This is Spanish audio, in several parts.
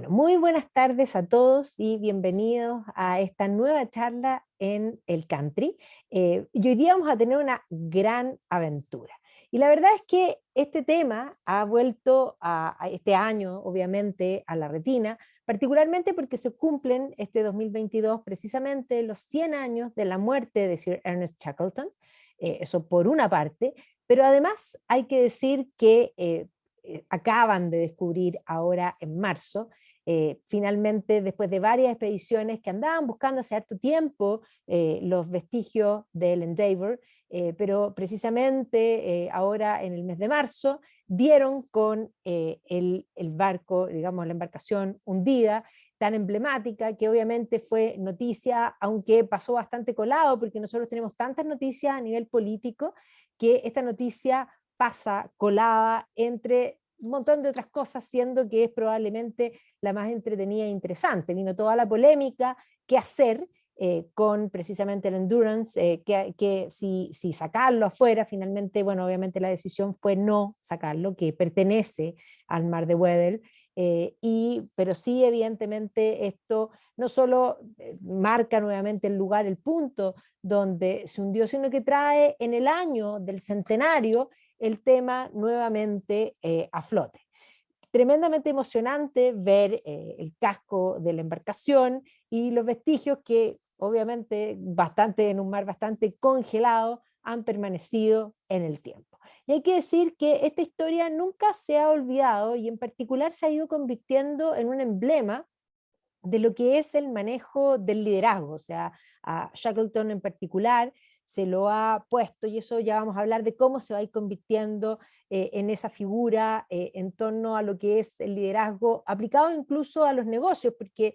Bueno, muy buenas tardes a todos y bienvenidos a esta nueva charla en el country. Y hoy día vamos a tener una gran aventura. Y la verdad es que este tema ha vuelto a este año, obviamente, a la retina, particularmente porque se cumplen este 2022 precisamente los 100 años de la muerte de Sir Ernest Shackleton. Eso por una parte, pero además hay que decir que acaban de descubrir ahora en marzo, finalmente después de varias expediciones que andaban buscando hace harto tiempo los vestigios del Endeavour, pero precisamente ahora en el mes de marzo dieron con el barco, digamos la embarcación hundida, tan emblemática que obviamente fue noticia, aunque pasó bastante colado, porque nosotros tenemos tantas noticias a nivel político que esta noticia pasa colada entre un montón de otras cosas, siendo que es probablemente la más entretenida e interesante. Vino toda la polémica, qué hacer con precisamente el Endurance, que si sacarlo afuera, finalmente, bueno, obviamente la decisión fue no sacarlo, que pertenece al mar de Weddell, pero sí, evidentemente, esto no solo marca nuevamente el lugar, el punto donde se hundió, sino que trae en el año del centenario el tema nuevamente a flote. Tremendamente emocionante ver el casco de la embarcación y los vestigios que obviamente bastante en un mar bastante congelado han permanecido en el tiempo. Y hay que decir que esta historia nunca se ha olvidado y en particular se ha ido convirtiendo en un emblema de lo que es el manejo del liderazgo, o sea, a Shackleton en particular se lo ha puesto, y eso ya vamos a hablar de cómo se va a ir convirtiendo en esa figura en torno a lo que es el liderazgo aplicado incluso a los negocios, porque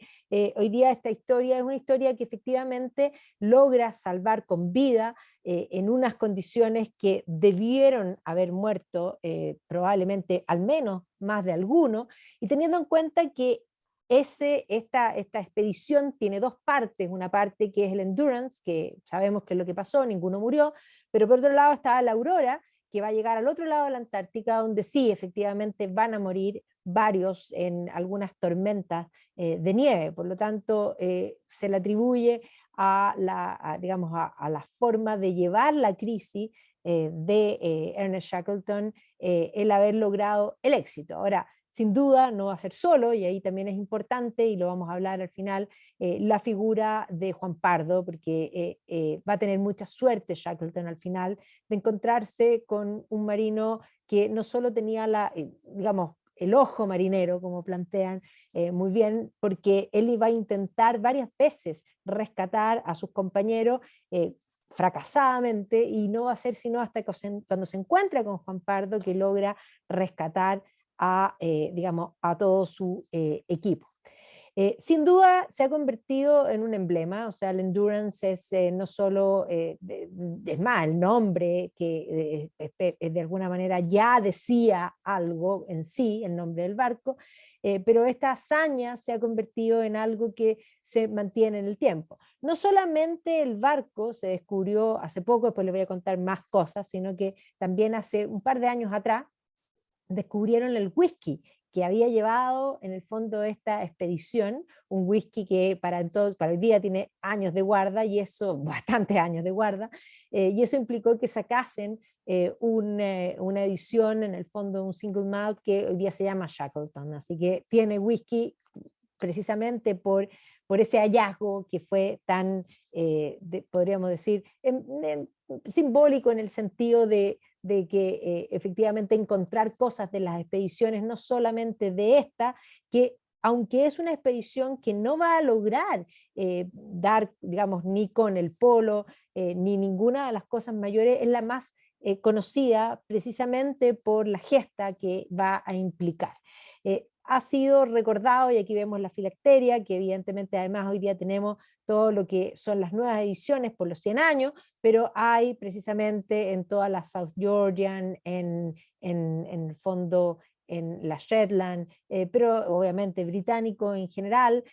hoy día esta historia es una historia que efectivamente logra salvar con vida en unas condiciones que debieron haber muerto probablemente al menos más de alguno, y teniendo en cuenta que esta expedición tiene dos partes, una parte que es el Endurance, que sabemos que es lo que pasó, ninguno murió, pero por otro lado está la Aurora, que va a llegar al otro lado de la Antártica, donde sí, efectivamente van a morir varios en algunas tormentas de nieve, por lo tanto se le atribuye digamos, a la forma de llevar la crisis de Ernest Shackleton, el haber logrado el éxito. Ahora, sin duda no va a ser solo, y ahí también es importante, y lo vamos a hablar al final, la figura de Juan Pardo, porque va a tener mucha suerte Shackleton al final de encontrarse con un marino que no solo tenía digamos, el ojo marinero, como plantean muy bien, porque él iba a intentar varias veces rescatar a sus compañeros, fracasadamente, y no va a ser sino hasta que cuando se encuentra con Juan Pardo que logra rescatar digamos, a todo su equipo. Sin duda se ha convertido en un emblema, o sea, el Endurance es no solo, es más, el nombre que de alguna manera ya decía algo en sí, el nombre del barco, pero esta hazaña se ha convertido en algo que se mantiene en el tiempo. No solamente el barco se descubrió hace poco, después les voy a contar más cosas, sino que también hace un par de años atrás descubrieron el whisky que había llevado en el fondo esta expedición, un whisky que para el día tiene años de guarda, y eso, bastantes años de guarda, y eso implicó que sacasen una edición, en el fondo un single malt, que hoy día se llama Shackleton, así que tiene whisky precisamente por ese hallazgo que fue tan, podríamos decir, simbólico en el sentido de que efectivamente encontrar cosas de las expediciones, no solamente de esta, que aunque es una expedición que no va a lograr dar, digamos, ni con el polo, ni ninguna de las cosas mayores, es la más conocida precisamente por la gesta que va a implicar. Ha sido recordado, y aquí vemos la filacteria, que evidentemente además hoy día tenemos todo lo que son las nuevas ediciones por los 100 años, pero hay precisamente en todas las South Georgian, en el fondo en las Shetland, pero obviamente británico en general,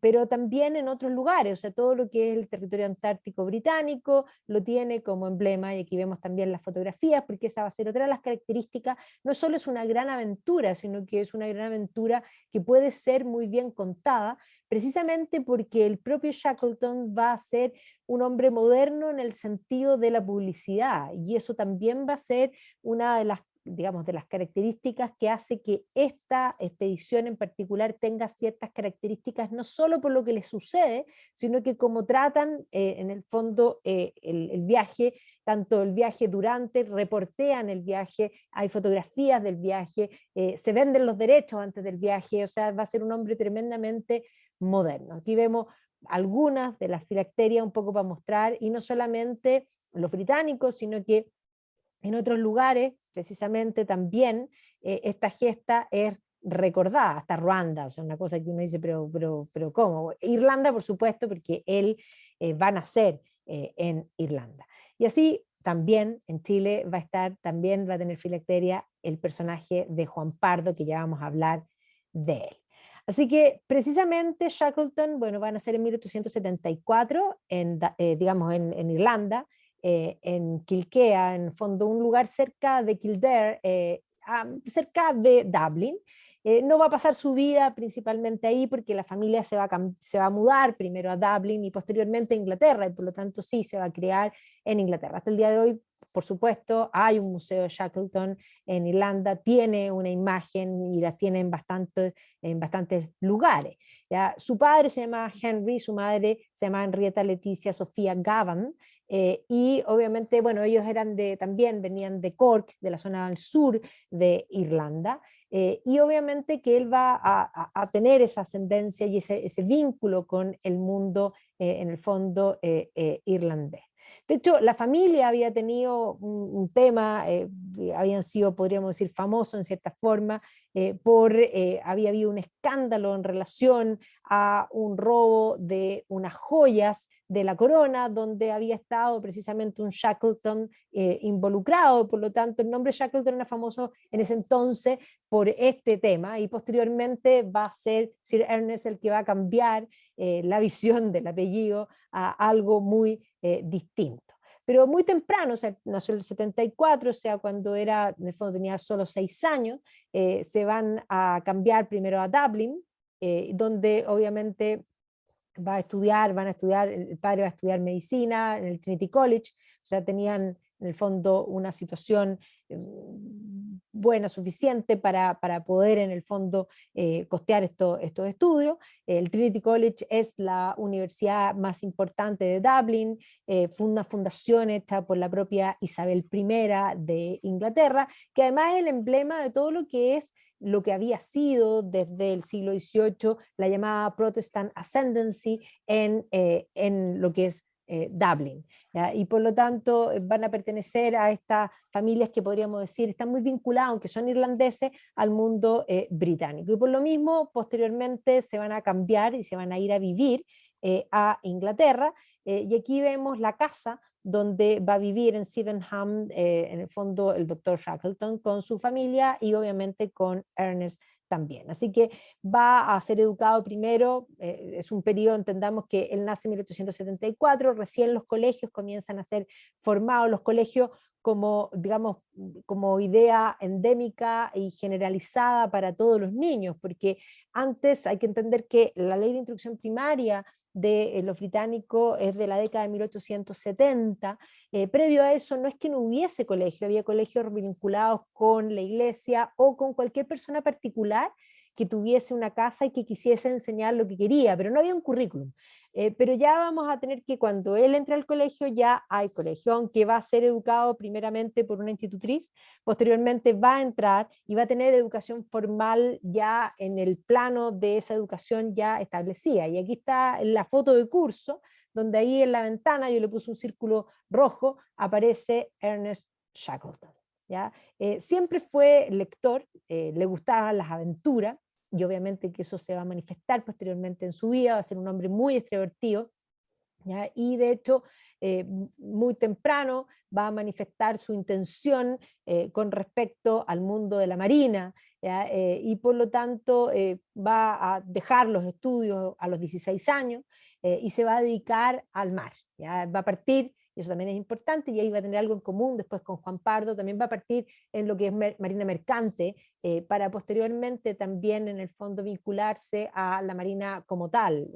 pero también en otros lugares, o sea, todo lo que es el territorio antártico británico lo tiene como emblema, y aquí vemos también las fotografías, porque esa va a ser otra de las características. No solo es una gran aventura, sino que es una gran aventura que puede ser muy bien contada, precisamente porque el propio Shackleton va a ser un hombre moderno en el sentido de la publicidad, y eso también va a ser una de las, digamos, de las características que hace que esta expedición en particular tenga ciertas características, no solo por lo que le sucede, sino que como tratan en el fondo el viaje, tanto el viaje durante, reportean el viaje, hay fotografías del viaje, se venden los derechos antes del viaje, o sea, va a ser un hombre tremendamente moderno. Aquí vemos algunas de las filacterias un poco para mostrar, y no solamente los británicos, sino que en otros lugares, precisamente también, esta gesta es recordada, hasta Ruanda, o sea, una cosa que uno dice, pero ¿cómo? Irlanda, por supuesto, porque él va a nacer en Irlanda. Y así también en Chile va a estar, también va a tener filacteria el personaje de Juan Pardo, que ya vamos a hablar de él. Así que precisamente Shackleton, bueno, va a nacer en 1874, digamos, en Irlanda, en Kilkea, en el fondo un lugar cerca de Kildare, cerca de Dublin. No va a pasar su vida principalmente ahí, porque la familia se va a mudar primero a Dublin y posteriormente a Inglaterra, y por lo tanto sí se va a criar en Inglaterra. Hasta el día de hoy, por supuesto, hay un museo de Shackleton en Irlanda, tiene una imagen y la tiene en bastantes lugares. ¿Ya? Su padre se llama Henry, su madre se llama Henrietta Leticia Sofía Gavan, y obviamente, bueno, ellos también venían de Cork, de la zona al sur de Irlanda, y obviamente que él va a tener esa ascendencia y ese vínculo con el mundo, en el fondo, irlandés. De hecho, la familia había tenido un tema, habían sido, podríamos decir, famosos en cierta forma, había habido un escándalo en relación a un robo de unas joyas de la corona, donde había estado precisamente un Shackleton involucrado. Por lo tanto, el nombre Shackleton era famoso en ese entonces por este tema, y posteriormente va a ser Sir Ernest el que va a cambiar la visión del apellido a algo muy distinto. Pero muy temprano, o sea, nació en el 74, o sea, cuando era, en el fondo tenía solo 6 años, se van a cambiar primero a Dublin, donde obviamente van a estudiar, el padre va a estudiar medicina en el Trinity College, o sea, tenían en el fondo una situación buena, suficiente para poder en el fondo costear estos estudios. El Trinity College es la universidad más importante de Dublin, fue una fundación hecha por la propia Isabel I de Inglaterra, que además es el emblema de todo lo que es lo que había sido desde el siglo XVIII la llamada Protestant Ascendancy en lo que es Dublin. ¿Ya? Y por lo tanto van a pertenecer a estas familias que podríamos decir están muy vinculadas, aunque son irlandeses, al mundo británico. Y por lo mismo, posteriormente se van a cambiar y se van a ir a vivir a Inglaterra, y aquí vemos la casa donde va a vivir en Sydenham, en el fondo, el doctor Shackleton con su familia y obviamente con Ernest también. Así que va a ser educado primero, es un periodo, entendamos que él nace en 1874, recién los colegios comienzan a ser formados, los colegios como, digamos, como idea endémica y generalizada para todos los niños, porque antes hay que entender que la ley de instrucción primaria de los británicos es de la década de 1870. Previo a eso no es que no hubiese colegio, había colegios vinculados con la iglesia o con cualquier persona particular que tuviese una casa y que quisiese enseñar lo que quería, pero no había un currículum. Pero ya vamos a tener que cuando él entre al colegio ya hay colegio, aunque va a ser educado primeramente por una institutriz, posteriormente va a entrar y va a tener educación formal ya en el plano de esa educación ya establecida. Y aquí está la foto de curso, donde ahí en la ventana, yo le puse un círculo rojo, aparece Ernest Shackleton. ¿Ya? Siempre fue lector, le gustaban las aventuras, y obviamente que eso se va a manifestar posteriormente en su vida, va a ser un hombre muy extrovertido, ¿ya? Y de hecho, muy temprano va a manifestar su intención con respecto al mundo de la marina, ¿ya? Y por lo tanto va a dejar los estudios a los 16 años y se va a dedicar al mar, ¿ya? Va a partir, y eso también es importante, y ahí va a tener algo en común después con Juan Pardo, también va a partir en lo que es marina mercante, para posteriormente también en el fondo vincularse a la marina como tal,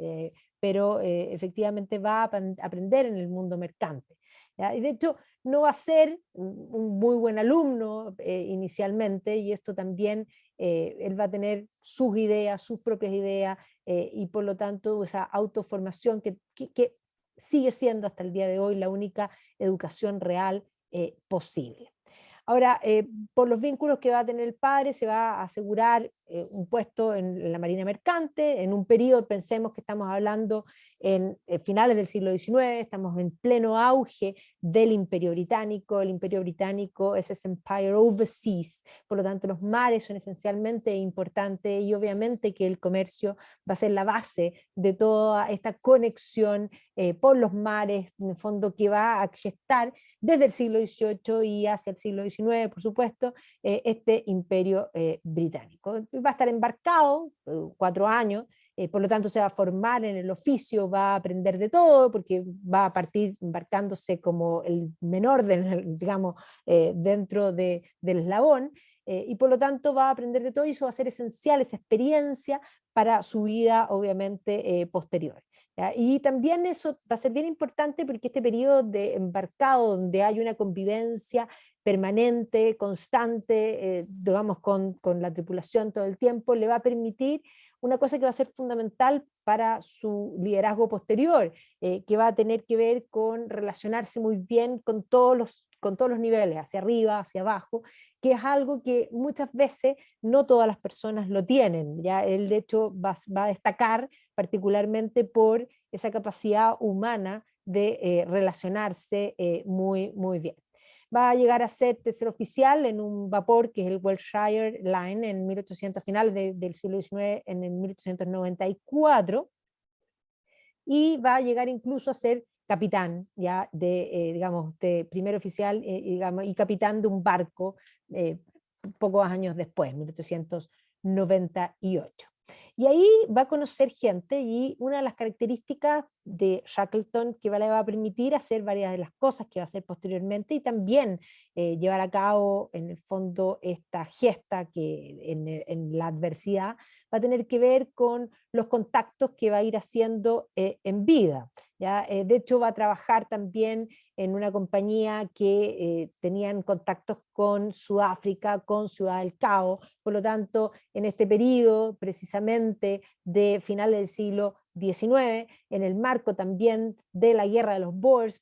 pero efectivamente va a aprender en el mundo mercante, ¿ya? Y de hecho no va a ser un muy buen alumno inicialmente, y esto también, él va a tener sus ideas, sus propias ideas, y por lo tanto esa autoformación que sigue siendo hasta el día de hoy la única educación real posible. Ahora, por los vínculos que va a tener el padre, se va a asegurar un puesto en la marina mercante, en un periodo, pensemos que estamos hablando en finales del siglo XIX, estamos en pleno auge del Imperio Británico. El Imperio Británico es ese Empire Overseas, por lo tanto los mares son esencialmente importantes, y obviamente que el comercio va a ser la base de toda esta conexión por los mares, en el fondo, que va a gestar desde el siglo XVIII y hacia el siglo XIX, por supuesto, este imperio británico. Va a estar embarcado 4 años, por lo tanto se va a formar en el oficio, va a aprender de todo, porque va a partir embarcándose como el menor, digamos, dentro del eslabón, y por lo tanto va a aprender de todo, y eso va a ser esencial, esa experiencia, para su vida, obviamente, posterior. ¿Ya? Y también eso va a ser bien importante porque este periodo de embarcado, donde hay una convivencia permanente, constante, digamos, con la tripulación todo el tiempo, le va a permitir una cosa que va a ser fundamental para su liderazgo posterior, que va a tener que ver con relacionarse muy bien con todos los niveles, hacia arriba, hacia abajo, que es algo que muchas veces no todas las personas lo tienen. ¿Ya? Él de hecho va a destacar particularmente por esa capacidad humana de relacionarse muy, muy bien. Va a llegar a ser tercer oficial en un vapor que es el Wiltshire Line en 1800, finales del siglo XIX, en el 1894, y va a llegar incluso a ser capitán, ya de, digamos, de primer oficial, digamos, y capitán de un barco pocos años después, 1898. Y ahí va a conocer gente, y una de las características de Shackleton que le va a permitir hacer varias de las cosas que va a hacer posteriormente, y también llevar a cabo en el fondo esta gesta que en la adversidad va a tener que ver con los contactos que va a ir haciendo en vida. ¿Ya? De hecho va a trabajar también en una compañía que tenían contactos con Sudáfrica, con Ciudad del Cabo, por lo tanto, en este periodo precisamente de finales del siglo XIX, en el marco también de la guerra de los Boers,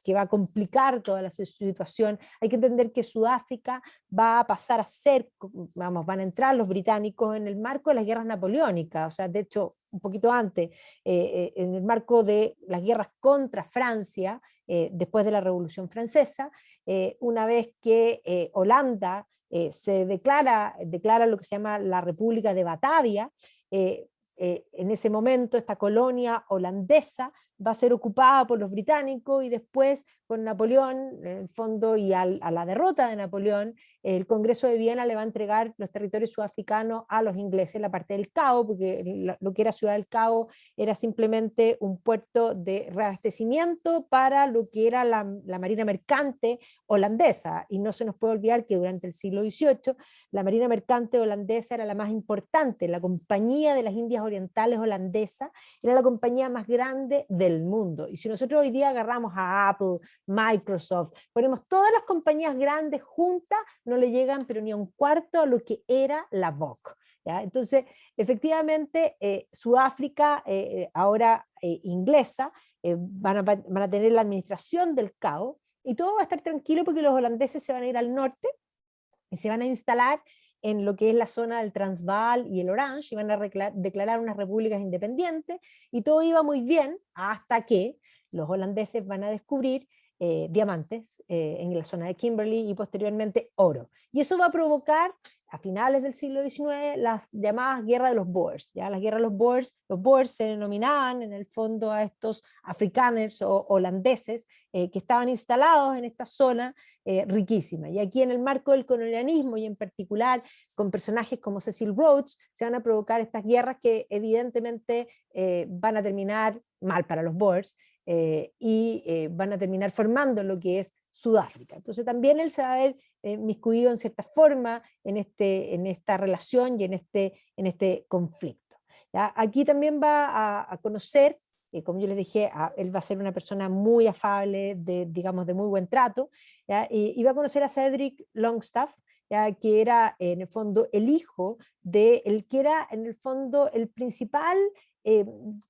que va a complicar toda la situación, hay que entender que Sudáfrica va a pasar a ser, vamos, van a entrar los británicos en el marco de las guerras napoleónicas, o sea, de hecho, un poquito antes, en el marco de las guerras contra Francia, después de la Revolución Francesa, una vez que Holanda se declara lo que se llama la República de Batavia. En ese momento esta colonia holandesa va a ser ocupada por los británicos, y después con Napoleón, en el fondo, y a la derrota de Napoleón, el Congreso de Viena le va a entregar los territorios sudafricanos a los ingleses, la parte del Cabo, porque lo que era Ciudad del Cabo era simplemente un puerto de reabastecimiento para lo que era la marina mercante holandesa, y no se nos puede olvidar que durante el siglo XVIII la marina mercante holandesa era la más importante, la Compañía de las Indias Orientales holandesa era la compañía más grande del mundo. Y si nosotros hoy día agarramos a Apple, Microsoft, ponemos todas las compañías grandes juntas, no le llegan pero ni a un cuarto a lo que era la VOC. ¿Ya? Entonces, efectivamente, Sudáfrica, ahora inglesa, van a tener la administración del Cabo, y todo va a estar tranquilo porque los holandeses se van a ir al norte y se van a instalar en lo que es la zona del Transvaal y el Orange, y van a declarar unas repúblicas independientes, y todo iba muy bien hasta que los holandeses van a descubrir diamantes en la zona de Kimberley, y posteriormente oro. Y eso va a provocar a finales del siglo XIX, las llamadas guerras de los Boers. ¿Ya? Las guerras de los Boers se denominaban en el fondo a estos afrikaners o holandeses que estaban instalados en esta zona riquísima. Y aquí en el marco del colonialismo y en particular con personajes como Cecil Rhodes, se van a provocar estas guerras que evidentemente van a terminar mal para los Boers y van a terminar formando lo que es Sudáfrica. Entonces también él se va a ver miscuido en cierta forma en esta relación y en este conflicto. ¿Ya? Aquí también va a conocer, como yo les dije, él va a ser una persona muy afable, digamos, de muy buen trato, ¿ya? Y va a conocer a Cedric Longstaff, ¿ya? Que era en el fondo el hijo de el que era en el fondo el principal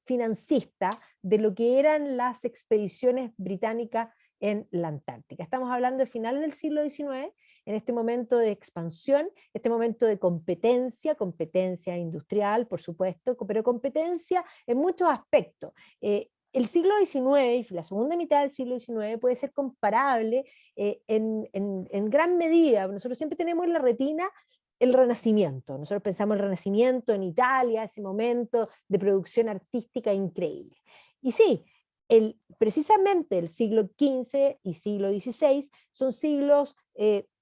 financista de lo que eran las expediciones británicas en la Antártica. Estamos hablando de final del siglo XIX, en este momento de expansión, este momento de competencia industrial, por supuesto, pero competencia en muchos aspectos. El siglo XIX y la segunda mitad del siglo XIX puede ser comparable en gran medida. Nosotros siempre tenemos en la retina el Renacimiento. Nosotros pensamos el Renacimiento en Italia, ese momento de producción artística increíble. Y sí, precisamente el siglo XV y siglo XVI son siglos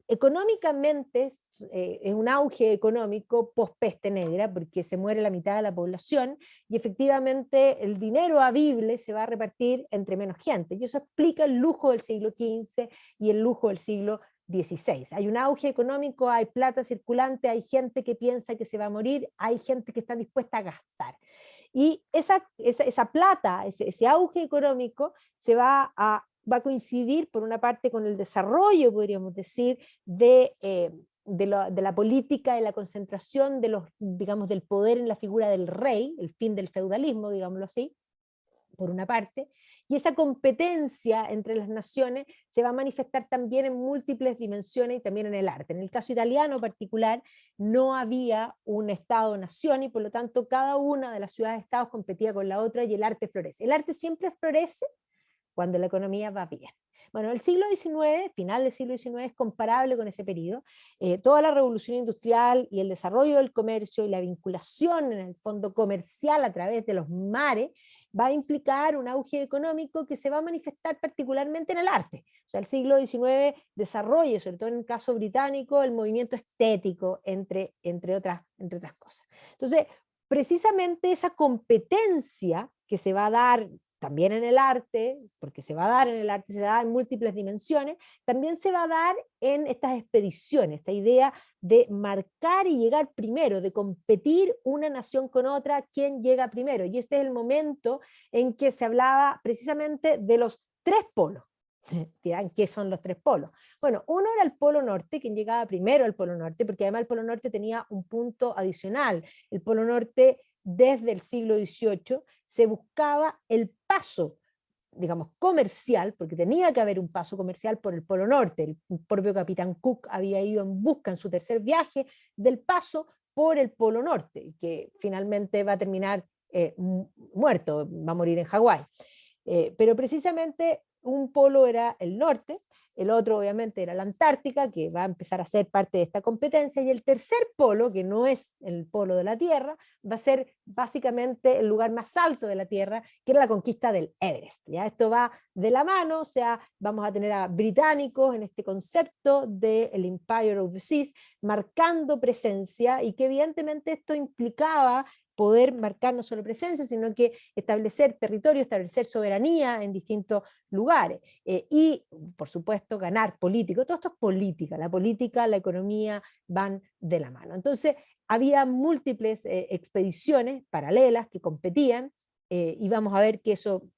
económicamente, es un auge económico post-peste negra, porque se muere la mitad de la población, y efectivamente el dinero habible se va a repartir entre menos gente, y eso explica el lujo del siglo XV y el lujo del siglo XVI. Hay un auge económico, hay plata circulante, hay gente que piensa que se va a morir, hay gente que está dispuesta a gastar. Y esa plata, ese auge económico, va a coincidir por una parte con el desarrollo, podríamos decir, de la política, de la concentración digamos, del poder en la figura del rey, el fin del feudalismo, digámoslo así, por una parte, y esa competencia entre las naciones se va a manifestar también en múltiples dimensiones y también en el arte. En el caso italiano en particular, no había un Estado-nación y por lo tanto cada una de las ciudades-estados competía con la otra y el arte florece. El arte siempre florece cuando la economía va bien. Bueno, el siglo XIX, final del siglo XIX, es comparable con ese periodo. Toda la revolución industrial y el desarrollo del comercio y la vinculación en el fondo comercial a través de los mares va a implicar un auge económico que se va a manifestar particularmente en el arte. O sea, el siglo XIX desarrolla, sobre todo en el caso británico, el movimiento estético, entre otras cosas. Entonces, precisamente esa competencia que se va a dar también en el arte, porque se va a dar en el arte, se da en múltiples dimensiones, también se va a dar en estas expediciones, esta idea de marcar y llegar primero, de competir una nación con otra, quién llega primero. Y este es el momento en que se hablaba precisamente de los tres polos. Dirán, ¿qué son los tres polos? Bueno, uno era el Polo Norte, quien llegaba primero al Polo Norte, porque además el Polo Norte tenía un punto adicional. El Polo Norte, desde el siglo XVIII, se buscaba el paso, digamos, comercial, porque tenía que haber un paso comercial por el Polo Norte. El propio capitán Cook había ido en busca en su tercer viaje del paso por el Polo Norte, que finalmente va a terminar muerto, va a morir en Hawái. Pero precisamente un polo era el norte, el otro obviamente era la Antártica, que va a empezar a ser parte de esta competencia, y el tercer polo, que no es el polo de la Tierra, va a ser básicamente el lugar más alto de la Tierra, que era la conquista del Everest. ¿Ya? Esto va de la mano, o sea, vamos a tener a británicos en este concepto del Empire of the Seas, marcando presencia, y que evidentemente esto implicaba poder marcar no solo presencia, sino que establecer territorio, establecer soberanía en distintos lugares. Y, por supuesto, ganar político. Todo esto es política. La política, la economía van de la mano. Entonces, había múltiples expediciones paralelas que competían, y vamos a ver que eso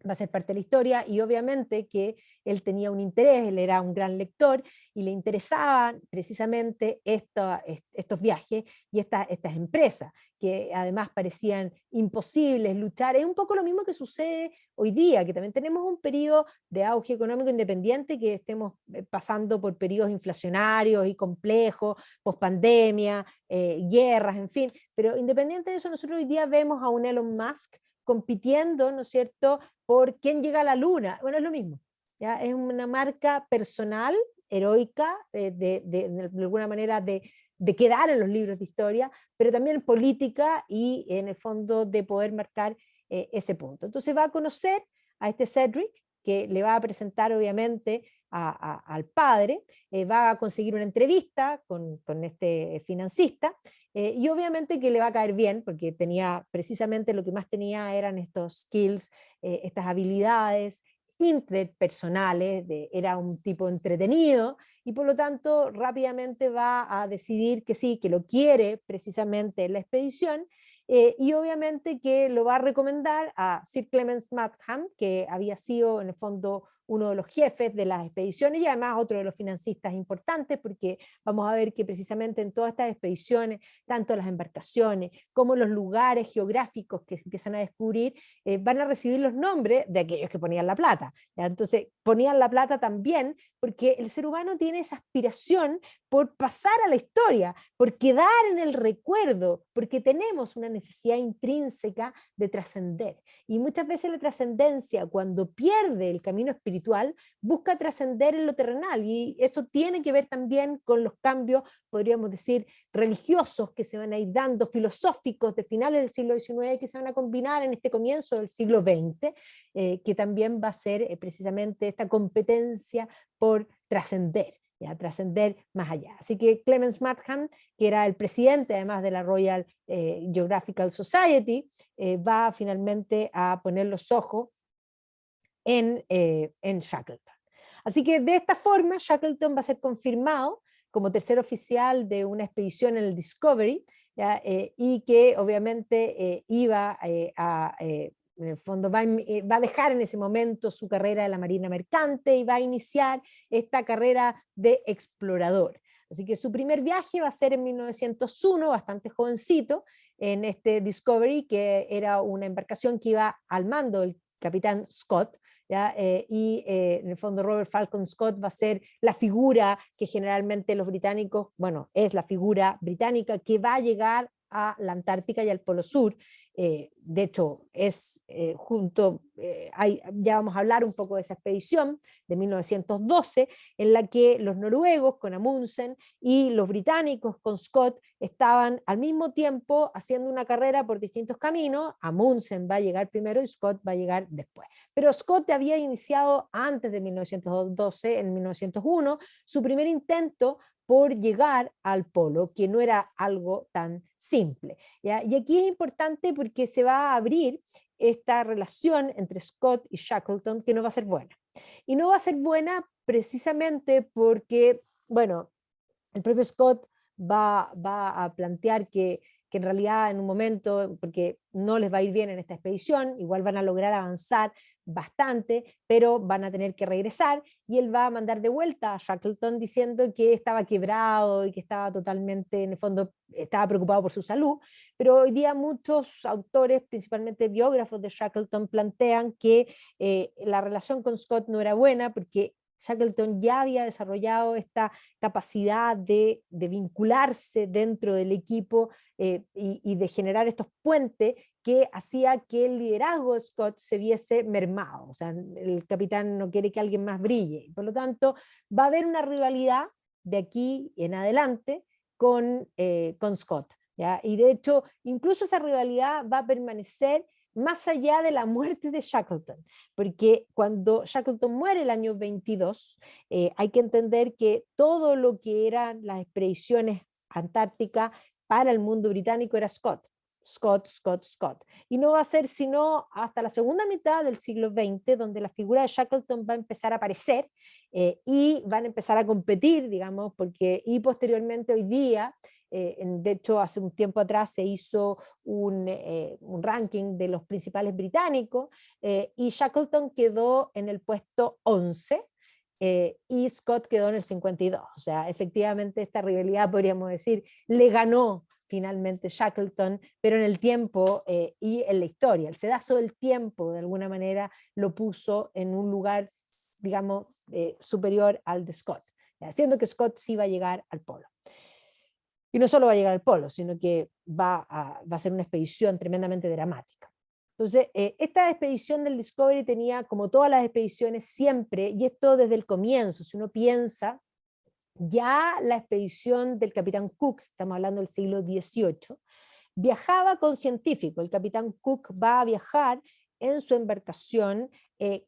va a ser parte de la historia, y obviamente que él tenía un interés, él era un gran lector, y le interesaban precisamente estos viajes y estas empresas, que además parecían imposibles luchar. Es un poco lo mismo que sucede hoy día, que también tenemos un periodo de auge económico independiente, que estemos pasando por periodos inflacionarios y complejos, pospandemia, guerras, en fin, pero independiente de eso, nosotros hoy día vemos a un Elon Musk compitiendo, ¿no es cierto?, por quién llega a la luna. Bueno, es lo mismo, ¿ya? Es una marca personal, heroica, de alguna manera de de quedar en los libros de historia, pero también en política y en el fondo de poder marcar ese punto. Entonces va a conocer a este Cedric, que le va a presentar obviamente al padre, va a conseguir una entrevista con este financista, y obviamente que le va a caer bien, porque tenía precisamente lo que más tenía eran estos skills, estas habilidades interpersonales, era un tipo entretenido, y por lo tanto rápidamente va a decidir que sí, que lo quiere precisamente en la expedición, y obviamente que lo va a recomendar a Sir Clemens Markham, que había sido en el fondo uno de los jefes de las expediciones y además otro de los financistas importantes, porque vamos a ver que precisamente en todas estas expediciones, tanto las embarcaciones como los lugares geográficos que se empiezan a descubrir, van a recibir los nombres de aquellos que ponían la plata, ¿ya? Entonces ponían la plata también porque el ser humano tiene esa aspiración por pasar a la historia, por quedar en el recuerdo, porque tenemos una necesidad intrínseca de trascender. Y muchas veces la trascendencia, cuando pierde el camino espiritual, busca trascender en lo terrenal, y eso tiene que ver también con los cambios, podríamos decir, religiosos que se van a ir dando, filosóficos de finales del siglo XIX, que se van a combinar en este comienzo del siglo XX, que también va a ser precisamente esta competencia por trascender, trascender más allá. Así que Clemens Markham, que era el presidente además de la Royal Geographical Society, va finalmente a poner los ojos en Shackleton. Así que de esta forma Shackleton va a ser confirmado como tercer oficial de una expedición en el Discovery, y que obviamente iba en el fondo va a dejar en ese momento su carrera de la Marina Mercante y va a iniciar esta carrera de explorador. Así que su primer viaje va a ser en 1901, bastante jovencito, en este Discovery, que era una embarcación que iba al mando del capitán Scott, ¿ya? En el fondo Robert Falcon Scott va a ser la figura que generalmente los británicos, bueno, es la figura británica que va a llegar a la Antártica y al Polo Sur. De hecho, ya vamos a hablar un poco de esa expedición de 1912, en la que los noruegos con Amundsen y los británicos con Scott estaban al mismo tiempo haciendo una carrera por distintos caminos. Amundsen va a llegar primero y Scott va a llegar después. Pero Scott había iniciado antes de 1912, en 1901, su primer intento por llegar al polo, que no era algo tan simple, ¿ya? Y aquí es importante porque se va a abrir esta relación entre Scott y Shackleton, que no va a ser buena. Y no va a ser buena precisamente porque, bueno, el propio Scott va a plantear que en realidad en un momento, porque no les va a ir bien en esta expedición, igual van a lograr avanzar bastante, pero van a tener que regresar, y él va a mandar de vuelta a Shackleton diciendo que estaba quebrado y que estaba totalmente, en el fondo, estaba preocupado por su salud. Pero hoy día muchos autores, principalmente biógrafos de Shackleton, plantean que la relación con Scott no era buena porque Shackleton ya había desarrollado esta capacidad de vincularse dentro del equipo, y de generar estos puentes que hacía que el liderazgo de Scott se viese mermado. O sea, el capitán no quiere que alguien más brille. Por lo tanto, va a haber una rivalidad de aquí en adelante con Scott, ¿ya? Y de hecho, incluso esa rivalidad va a permanecer más allá de la muerte de Shackleton, porque cuando Shackleton muere el año 22, hay que entender que todo lo que eran las expediciones antárticas para el mundo británico era Scott. Scott, Scott, Scott. Y no va a ser sino hasta la segunda mitad del siglo XX donde la figura de Shackleton va a empezar a aparecer, y van a empezar a competir, digamos, y posteriormente hoy día, de hecho hace un tiempo atrás se hizo un ranking de los principales británicos, y Shackleton quedó en el puesto 11, y Scott quedó en el 52. O sea, efectivamente esta rivalidad, podríamos decir, le ganó finalmente Shackleton, pero en el tiempo y en la historia. El sedazo del tiempo, de alguna manera, lo puso en un lugar, digamos, superior al de Scott, haciendo que Scott sí va a llegar al polo. Y no solo va a llegar al polo, sino que va a ser una expedición tremendamente dramática. Entonces, esta expedición del Discovery tenía, como todas las expediciones, siempre, y esto desde el comienzo, si uno piensa ya la expedición del capitán Cook, estamos hablando del siglo XVIII, viajaba con científicos. El capitán Cook va a viajar en su embarcación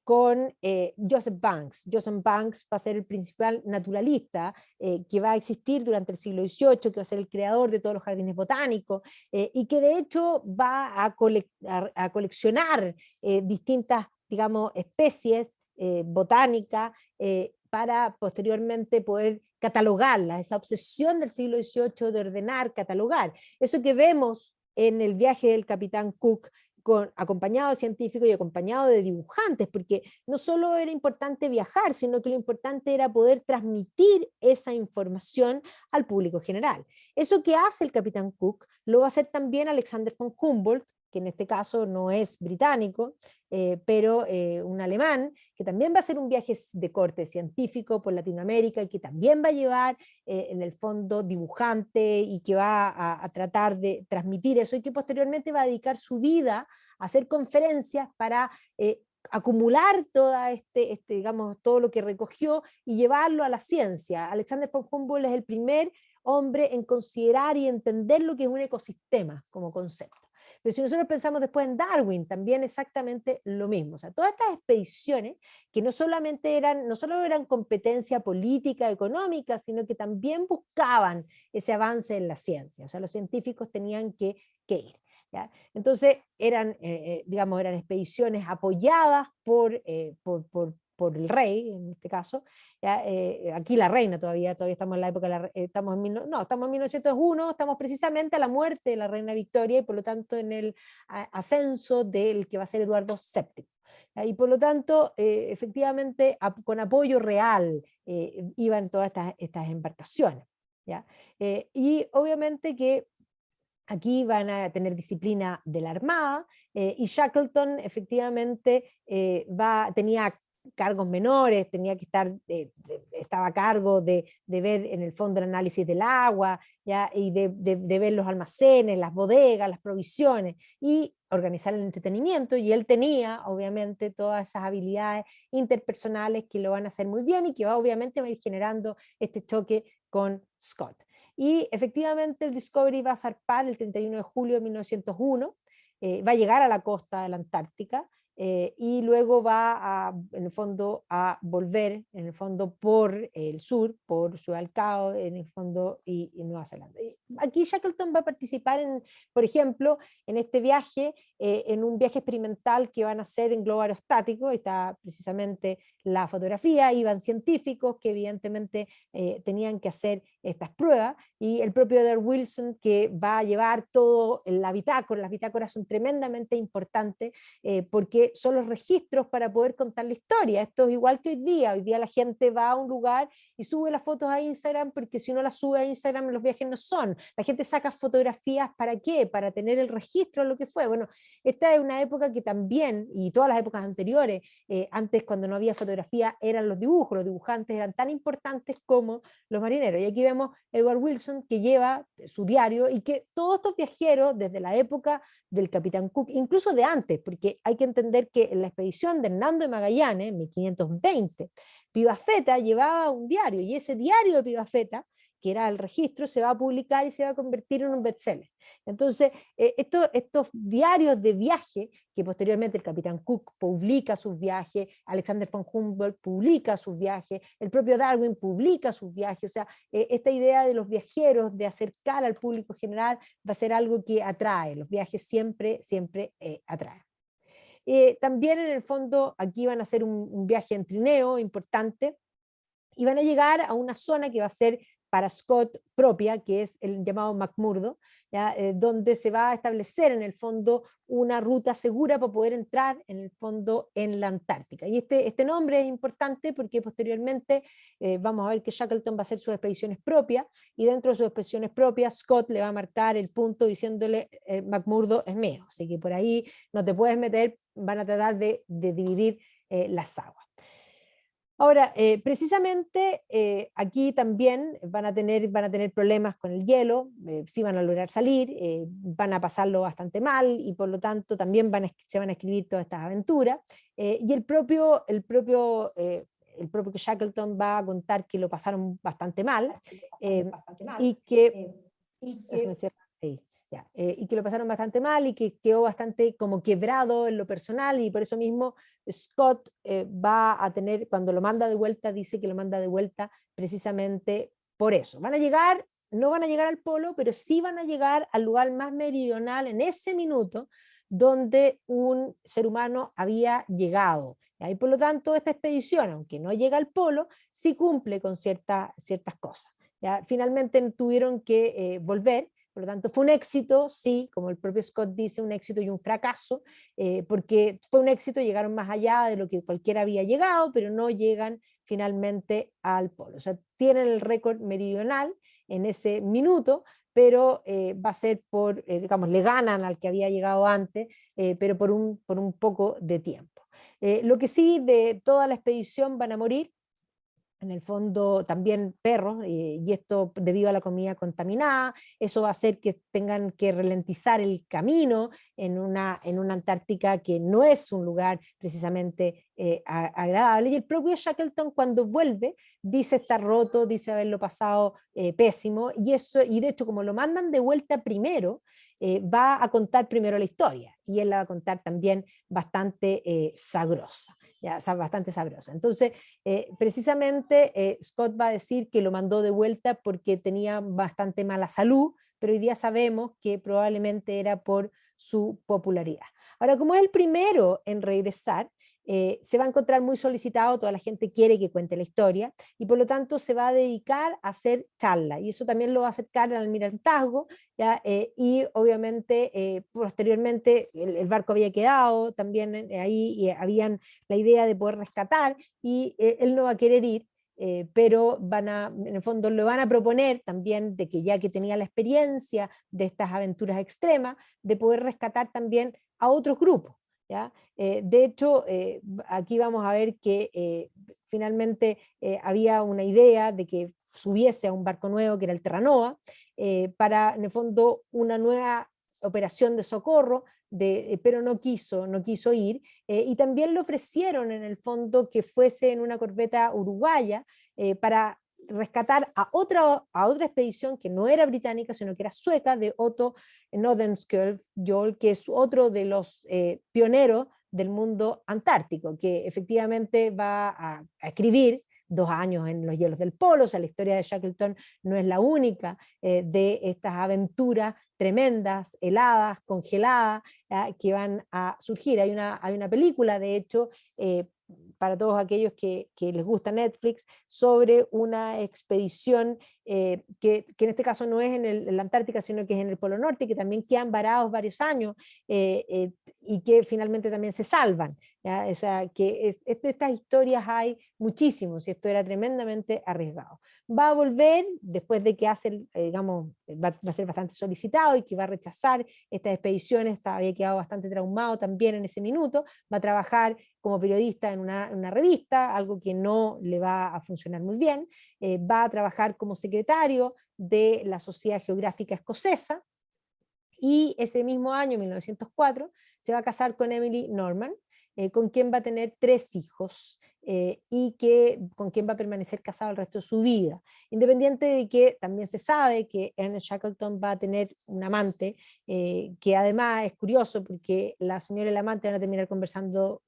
con Joseph Banks. Joseph Banks va a ser el principal naturalista que va a existir durante el siglo XVIII, que va a ser el creador de todos los jardines botánicos, y que de hecho va a coleccionar distintas, digamos, especies botánicas para posteriormente poder catalogarlas, esa obsesión del siglo XVIII de ordenar, catalogar. Eso que vemos en el viaje del capitán Cook, acompañado de científicos y acompañado de dibujantes, porque no solo era importante viajar, sino que lo importante era poder transmitir esa información al público general. Eso que hace el capitán Cook lo va a hacer también Alexander von Humboldt, que en este caso no es británico, pero un alemán, que también va a hacer un viaje de corte científico por Latinoamérica y que también va a llevar en el fondo dibujante y que va a tratar de transmitir eso y que posteriormente va a dedicar su vida a hacer conferencias para acumular toda digamos, todo lo que recogió y llevarlo a la ciencia. Alexander von Humboldt es el primer hombre en considerar y entender lo que es un ecosistema como concepto. Pero si nosotros pensamos después en Darwin, también exactamente lo mismo. O sea, todas estas expediciones que no solo eran competencia política, económica, sino que también buscaban ese avance en la ciencia. O sea, los científicos tenían que ir. ¿Ya? Entonces digamos, eran expediciones apoyadas por el rey, en este caso, ¿ya? Aquí la reina todavía estamos en la época, estamos en 1901, estamos precisamente a la muerte de la reina Victoria y por lo tanto en el ascenso del que va a ser Eduardo VII. ¿Ya? Y por lo tanto, efectivamente, con apoyo real iban todas estas embarcaciones. ¿Ya? Y obviamente que aquí van a tener disciplina de la Armada y Shackleton efectivamente tenía cargos menores, tenía que estaba a cargo de ver en el fondo el análisis del agua, ¿ya? Y de ver los almacenes, las bodegas, las provisiones y organizar el entretenimiento, y él tenía obviamente todas esas habilidades interpersonales que lo van a hacer muy bien y que obviamente va a ir generando este choque con Scott. Y efectivamente el Discovery va a zarpar el 31 de julio de 1901, va a llegar a la costa de la Antártica y luego en el fondo, a volver en el fondo por el sur, por Ciudad del Cabo, en el fondo, y Nueva Zelanda. Y aquí Shackleton va a participar, por ejemplo, en este viaje, en un viaje experimental que van a hacer en globo aerostático. Está precisamente la fotografía, iban científicos que evidentemente tenían que hacer estas pruebas, y el propio Edward Wilson que va a llevar todo la bitácora. Las bitácoras son tremendamente importantes porque son los registros para poder contar la historia. Esto es igual que hoy día la gente va a un lugar y sube las fotos a Instagram, porque si no las sube a Instagram los viajes no son. La gente saca fotografías, ¿para qué? Para tener el registro de lo que fue. Bueno, esta es una época que también, y todas las épocas anteriores, antes cuando no había fotografía eran los dibujos, los dibujantes eran tan importantes como los marineros. Y aquí vemos Edward Wilson que lleva su diario y que todos estos viajeros desde la época del capitán Cook, incluso de antes, porque hay que entender que en la expedición de Hernando de Magallanes, en 1520, Pigafetta llevaba un diario, y ese diario de Pigafetta, que era el registro, se va a publicar y se va a convertir en un bestseller. Entonces, estos diarios de viaje, que posteriormente el capitán Cook publica sus viajes, Alexander von Humboldt publica sus viajes, el propio Darwin publica sus viajes, o sea, esta idea de los viajeros, de acercar al público general, va a ser algo que atrae. Los viajes siempre atraen. También en el fondo aquí van a hacer un viaje en trineo importante y van a llegar a una zona que va a ser para Scott propia, que es el llamado McMurdo, donde se va a establecer en el fondo una ruta segura para poder entrar en el fondo en la Antártica. Y este nombre es importante porque posteriormente vamos a ver que Shackleton va a hacer sus expediciones propias, y dentro de sus expediciones propias Scott le va a marcar el punto diciéndole McMurdo es mío, así que por ahí no te puedes meter, van a tratar de dividir las aguas. Ahora, precisamente aquí también van a tener problemas con el hielo, sí van a lograr salir, van a pasarlo bastante mal y por lo tanto también se van a escribir todas estas aventuras. Y el propio el propio Shackleton va a contar que lo pasaron bastante mal, y que, déjame cierrar ahí, ya, y que lo pasaron bastante mal y que quedó bastante como quebrado en lo personal, y por eso mismo Scott va a tener, cuando lo manda de vuelta, dice que lo manda de vuelta precisamente por eso. Van a llegar, no van a llegar al polo, pero sí van a llegar al lugar más meridional en ese minuto donde un ser humano había llegado. Y por lo tanto, esta expedición, aunque no llega al polo, sí cumple con ciertas cosas. ¿Ya? Finalmente tuvieron que volver, por lo tanto fue un éxito, sí, como el propio Scott dice, un éxito y un fracaso, porque fue un éxito, llegaron más allá de lo que cualquiera había llegado, pero no llegan finalmente al polo. O sea, tienen el récord meridional en ese minuto, pero va a ser digamos, le ganan al que había llegado antes, pero por un poco de tiempo. Lo que sí, de toda la expedición van a morir, en el fondo también perros, y esto debido a la comida contaminada. Eso va a hacer que tengan que ralentizar el camino en una Antártica que no es un lugar precisamente agradable. Y el propio Shackleton, cuando vuelve, dice estar roto, dice haberlo pasado pésimo, y de hecho como lo mandan de vuelta primero, va a contar primero la historia, y él la va a contar también bastante sabrosa. Ya, bastante sabrosa. Entonces, precisamente Scott va a decir que lo mandó de vuelta porque tenía bastante mala salud, pero hoy día sabemos que probablemente era por su popularidad. Ahora, como es el primero en regresar, se va a encontrar muy solicitado, toda la gente quiere que cuente la historia, y por lo tanto se va a dedicar a hacer charla, y eso también lo va a acercar al almirantazgo, ¿ya? Y obviamente posteriormente el barco había quedado también ahí, y habían la idea de poder rescatar, y él no va a querer ir, pero en el fondo lo van a proponer también de que ya que tenía la experiencia de estas aventuras extremas, de poder rescatar también a otros grupos. ¿Ya? De hecho, aquí vamos a ver que finalmente había una idea de que subiese a un barco nuevo que era el Terranova, para en el fondo una nueva operación de socorro, pero no quiso ir, y también le ofrecieron en el fondo que fuese en una corbeta uruguaya para rescatar a otra expedición que no era británica, sino que era sueca, de Otto Nordenskjöld, que es otro de los pioneros del mundo antártico, que efectivamente va a escribir 2 años en los hielos del polo. O sea, la historia de Shackleton no es la única de estas aventuras tremendas, heladas, congeladas, que van a surgir. Hay una película, de hecho, para todos aquellos que les gusta Netflix, sobre una expedición que en este caso no es en la Antártica, sino que es en el Polo Norte, que también quedan varados varios años, y que finalmente también se salvan. ¿Ya? O sea, que estas historias hay muchísimos, y esto era tremendamente arriesgado. Va a volver después de que digamos, va a ser bastante solicitado, y que va a rechazar estas expediciones, había quedado bastante traumado también en ese minuto, va a trabajar como periodista en una revista, algo que no le va a funcionar muy bien, va a trabajar como secretario de la Sociedad Geográfica Escocesa, y ese mismo año, 1904, se va a casar con Emily Norman, con quien va a tener 3 hijos, y con quien va a permanecer casado el resto de su vida, independiente de que también se sabe que Ernest Shackleton va a tener un amante, que además es curioso porque la señora y el amante van a terminar conversando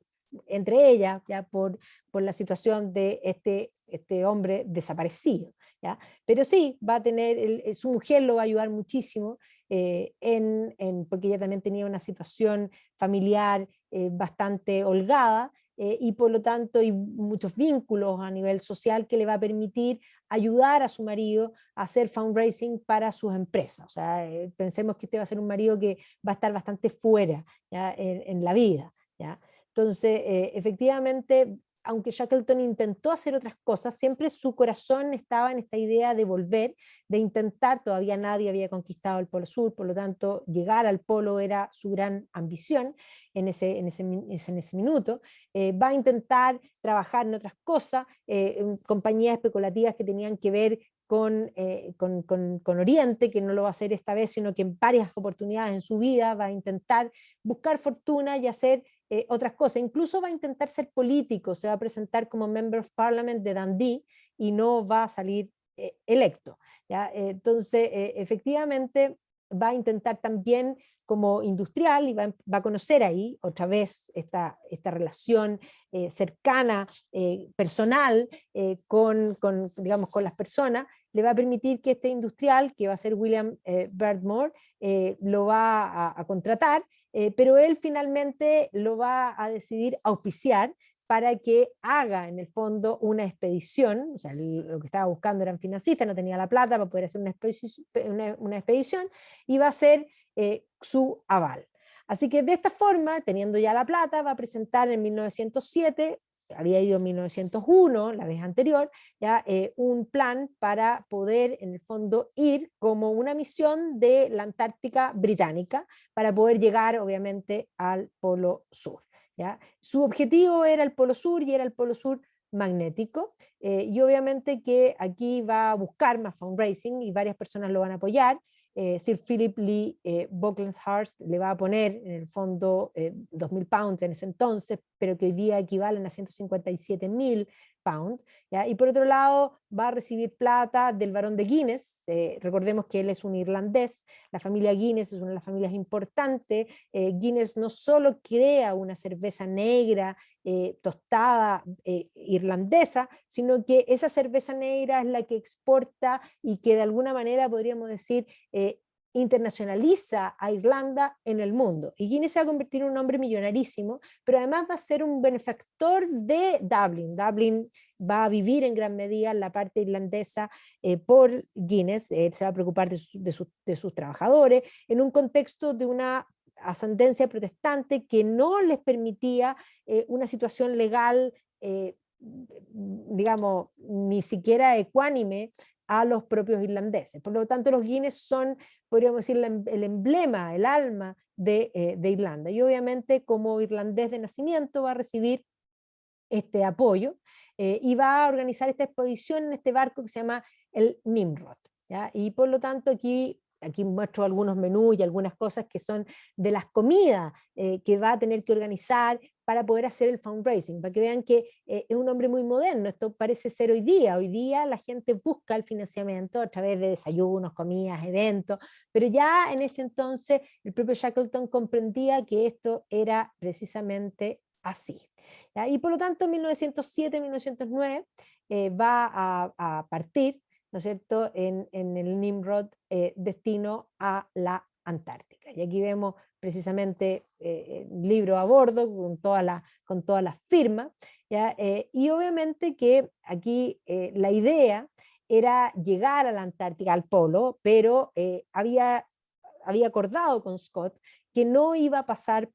entre ellas, ya por la situación de este hombre desaparecido. ¿Ya? Pero sí, va a tener, su mujer lo va a ayudar muchísimo, porque ella también tenía una situación familiar bastante holgada, y por lo tanto hay muchos vínculos a nivel social que le va a permitir ayudar a su marido a hacer fundraising para sus empresas. O sea, pensemos que este va a ser un marido que va a estar bastante fuera, ¿ya? En la vida. ¿Ya? Entonces, efectivamente, aunque Shackleton intentó hacer otras cosas, siempre su corazón estaba en esta idea de volver, de intentar. Todavía nadie había conquistado el Polo Sur, por lo tanto, llegar al Polo era su gran ambición en ese minuto. Va a intentar trabajar en otras cosas, en compañías especulativas que tenían que ver con Oriente, que no lo va a hacer esta vez, sino que en varias oportunidades en su vida va a intentar buscar fortuna y hacer otras cosas. Incluso va a intentar ser político, se va a presentar como Member of Parliament de Dundee y no va a salir electo. ¿Ya? Entonces, efectivamente, va a intentar también como industrial y va a conocer ahí otra vez esta relación cercana, personal, digamos, con las personas, le va a permitir que este industrial, que va a ser William Bardmore, lo va a contratar, pero él finalmente lo va a decidir auspiciar para que haga en el fondo una expedición, o sea, lo que estaba buscando eran financistas, no tenía la plata para poder hacer una expedición, y va a ser su aval. Así que de esta forma, teniendo ya la plata, va a presentar en 1907, había ido en 1901, la vez anterior, ya, un plan para poder en el fondo ir como una misión de la Antártica británica para poder llegar obviamente al Polo Sur. ¿Ya? Su objetivo era el Polo Sur y era el Polo Sur magnético, y obviamente que aquí va a buscar más fundraising y varias personas lo van a apoyar. Sir Philip Lee Bucklandhurst le va a poner en el fondo 2.000 pounds en ese entonces, pero que hoy día equivalen a 157.000 pounds, ¿ya? Y por otro lado va a recibir plata del barón de Guinness, recordemos que él es un irlandés, la familia Guinness es una de las familias importantes, Guinness no solo crea una cerveza negra, tostada irlandesa, sino que esa cerveza negra es la que exporta y que de alguna manera podríamos decir internacionaliza a Irlanda en el mundo. Y Guinness se va a convertir en un hombre millonarísimo, pero además va a ser un benefactor de Dublin. Dublin va a vivir en gran medida en la parte irlandesa por Guinness, se va a preocupar de sus trabajadores, en un contexto de una ascendencia protestante que no les permitía una situación legal, digamos, ni siquiera ecuánime a los propios irlandeses. Por lo tanto, los Guinness son, podríamos decir, el emblema, el alma de Irlanda. Y obviamente, como irlandés de nacimiento, va a recibir este apoyo y va a organizar esta exposición en este barco que se llama el Nimrod. ¿Ya? Y por lo tanto, aquí muestro algunos menús y algunas cosas que son de las comidas que va a tener que organizar para poder hacer el fundraising, para que vean que es un hombre muy moderno. Esto parece ser hoy día la gente busca el financiamiento a través de desayunos, comidas, eventos, pero ya en este entonces el propio Shackleton comprendía que esto era precisamente así. ¿Ya? Y por lo tanto en 1907-1909 va a partir, ¿no es cierto?, en el Nimrod, destino a la Antártica. Y aquí vemos precisamente el libro a bordo con toda la firma, ¿ya? Y obviamente que aquí la idea era llegar a la Antártica, al polo, pero había acordado con Scott que no iba a pasar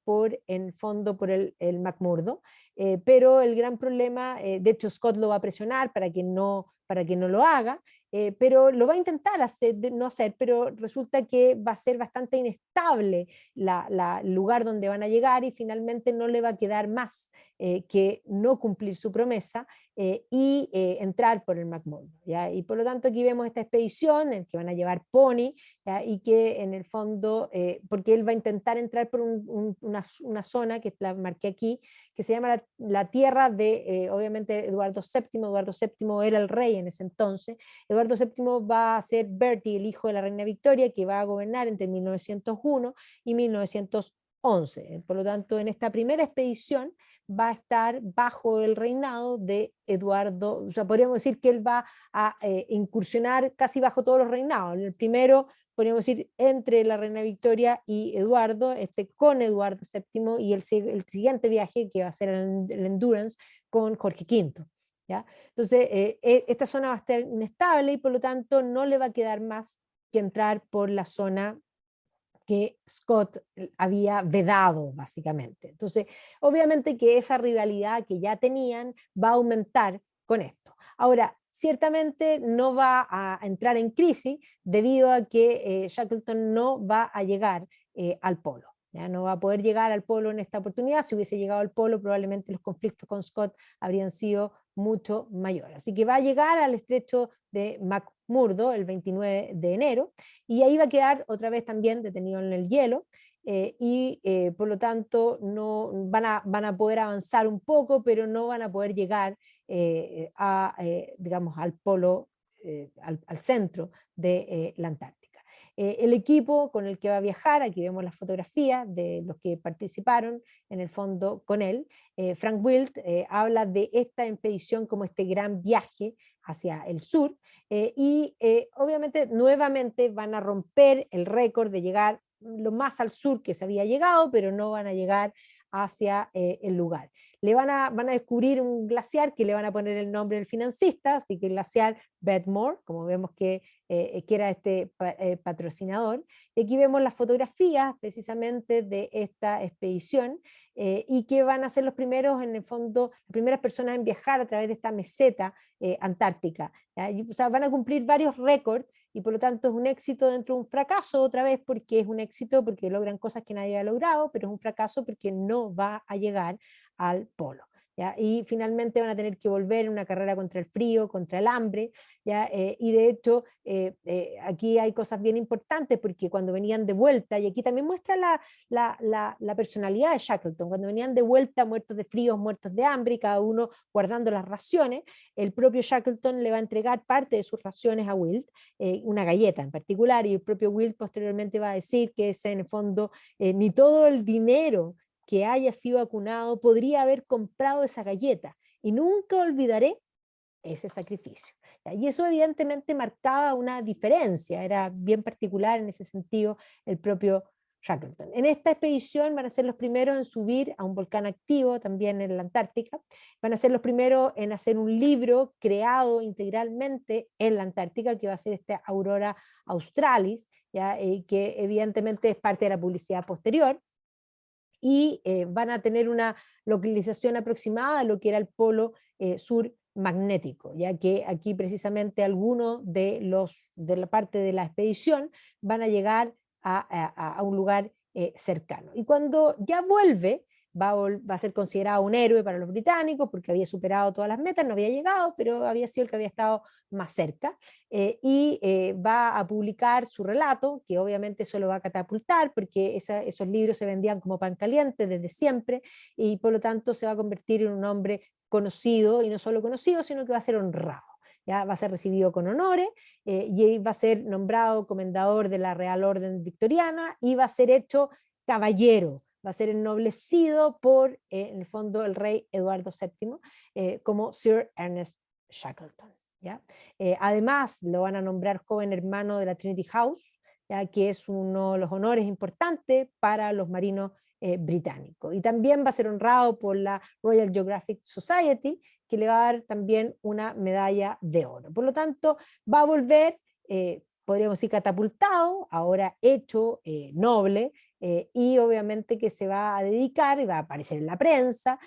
en el fondo por el McMurdo, pero el gran problema, de hecho Scott lo va a presionar para que no lo haga, pero lo va a intentar no hacer, pero resulta que va a ser bastante inestable el lugar donde van a llegar y finalmente no le va a quedar más que no cumplir su promesa y entrar por el McMurdo, ¿ya? Y por lo tanto aquí vemos esta expedición en que van a llevar Pony, ¿ya? Y que en el fondo, porque él va a intentar entrar por una zona que la marqué aquí, que se llama la tierra de, obviamente, Eduardo VII. Eduardo VII era el rey en ese entonces. Eduardo VII va a ser Bertie, el hijo de la reina Victoria, que va a gobernar entre 1901 y 1911. Por lo tanto, en esta primera expedición va a estar bajo el reinado de Eduardo, o sea, podríamos decir que él va a incursionar casi bajo todos los reinados. En el primero, podríamos decir, entre la reina Victoria y Eduardo, con Eduardo VII, y el siguiente viaje, que va a ser el Endurance, con Jorge V. ¿Ya? Entonces, esta zona va a estar inestable y por lo tanto no le va a quedar más que entrar por la zona que Scott había vedado, básicamente. Entonces, obviamente que esa rivalidad que ya tenían va a aumentar con esto. Ahora, ciertamente no va a entrar en crisis debido a que Shackleton no va a llegar al polo. ¿Ya? No va a poder llegar al polo en esta oportunidad. Si hubiese llegado al polo, probablemente los conflictos con Scott habrían sido mucho mayores. Así que va a llegar al estrecho de McMurdo el 29 de enero y ahí va a quedar otra vez también detenido en el hielo por lo tanto no, van a poder avanzar un poco, pero no van a poder llegar digamos, al polo, al centro de la Antártica. El equipo con el que va a viajar, aquí vemos las fotografías de los que participaron en el fondo con él. Frank Wild habla de esta expedición como este gran viaje hacia el sur, y obviamente nuevamente van a romper el récord de llegar lo más al sur que se había llegado, pero no van a llegar hacia el lugar. Van a descubrir un glaciar que le van a poner el nombre del financista, así que el glaciar Bedmore, como vemos que era este patrocinador. Y aquí vemos las fotografías precisamente de esta expedición, y que van a ser los primeros, en el fondo, las primeras personas en viajar a través de esta meseta antártica. O sea, van a cumplir varios récords, y por lo tanto es un éxito dentro de un fracaso otra vez, porque es un éxito porque logran cosas que nadie ha logrado, pero es un fracaso porque no va a llegar al polo. ¿Ya? Y finalmente van a tener que volver en una carrera contra el frío, contra el hambre, ¿ya? Y de hecho aquí hay cosas bien importantes, porque cuando venían de vuelta, y aquí también muestra la personalidad de Shackleton, cuando venían de vuelta muertos de frío, muertos de hambre, y cada uno guardando las raciones, el propio Shackleton le va a entregar parte de sus raciones a Wild, una galleta en particular, y el propio Wild posteriormente va a decir que ese, en el fondo, ni todo el dinero que haya sido vacunado podría haber comprado esa galleta, y nunca olvidaré ese sacrificio. Y eso evidentemente marcaba una diferencia, era bien particular en ese sentido el propio Shackleton. En esta expedición van a ser los primeros en subir a un volcán activo también en la Antártica, van a ser los primeros en hacer un libro creado integralmente en la Antártica, que va a ser esta Aurora Australis, ¿ya? Que evidentemente es parte de la publicidad posterior, y van a tener una localización aproximada de lo que era el polo sur magnético, ya que aquí precisamente algunos de la parte de la expedición van a llegar a un lugar cercano. Y cuando ya vuelve, va a ser considerado un héroe para los británicos, porque había superado todas las metas, no había llegado, pero había sido el que había estado más cerca, y va a publicar su relato, que obviamente eso lo va a catapultar, porque esos libros se vendían como pan caliente desde siempre, y por lo tanto se va a convertir en un hombre conocido, y no solo conocido, sino que va a ser honrado. ¿Ya? Va a ser recibido con honores, y va a ser nombrado comendador de la Real Orden Victoriana, y va a ser hecho caballero, va a ser ennoblecido por, en el fondo, el rey Eduardo VII, como Sir Ernest Shackleton. ¿Ya? Además, lo van a nombrar joven hermano de la Trinity House, ya que es uno de los honores importantes para los marinos británicos. Y también va a ser honrado por la Royal Geographic Society, que le va a dar también una medalla de oro. Por lo tanto, va a volver, podríamos decir, catapultado, ahora hecho noble, y obviamente que se va a dedicar y va a aparecer en la prensa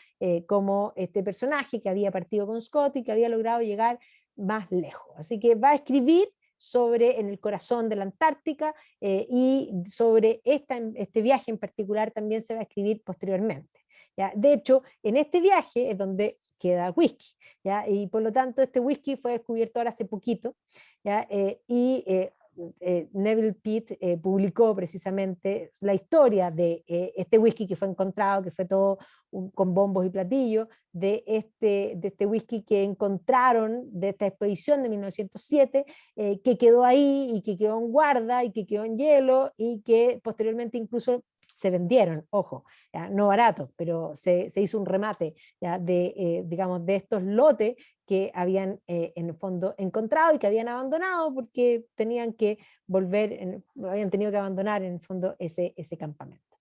como este personaje que había partido con Scott y que había logrado llegar más lejos. Así que va a escribir sobre en el corazón de la Antártica, y sobre este viaje en particular también se va a escribir posteriormente. ¿Ya? De hecho, en este viaje es donde queda whisky, ¿ya? Y por lo tanto este whisky fue descubierto ahora hace poquito, ¿ya? Neville Pitt publicó precisamente la historia de este whisky que fue encontrado, que fue todo con bombos y platillos, de este whisky que encontraron de esta expedición de 1907, que quedó ahí y que quedó en guarda y que quedó en hielo y que posteriormente incluso se vendieron, ojo, ya, no barato, pero se hizo un remate ya, digamos, de estos lotes que habían en el fondo encontrado y que habían abandonado porque tenían que volver, habían tenido que abandonar en el fondo ese campamento.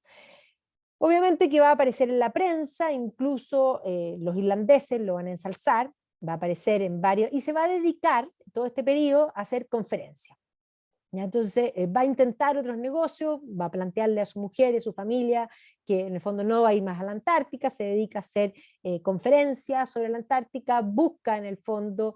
Obviamente que va a aparecer en la prensa, incluso los irlandeses lo van a ensalzar, va a aparecer en varios, y se va a dedicar todo este periodo a hacer conferencias. ¿Ya? Entonces va a intentar otros negocios, va a plantearle a su mujer y a su familia que en el fondo no va a ir más a la Antártica, se dedica a hacer conferencias sobre la Antártica, busca en el fondo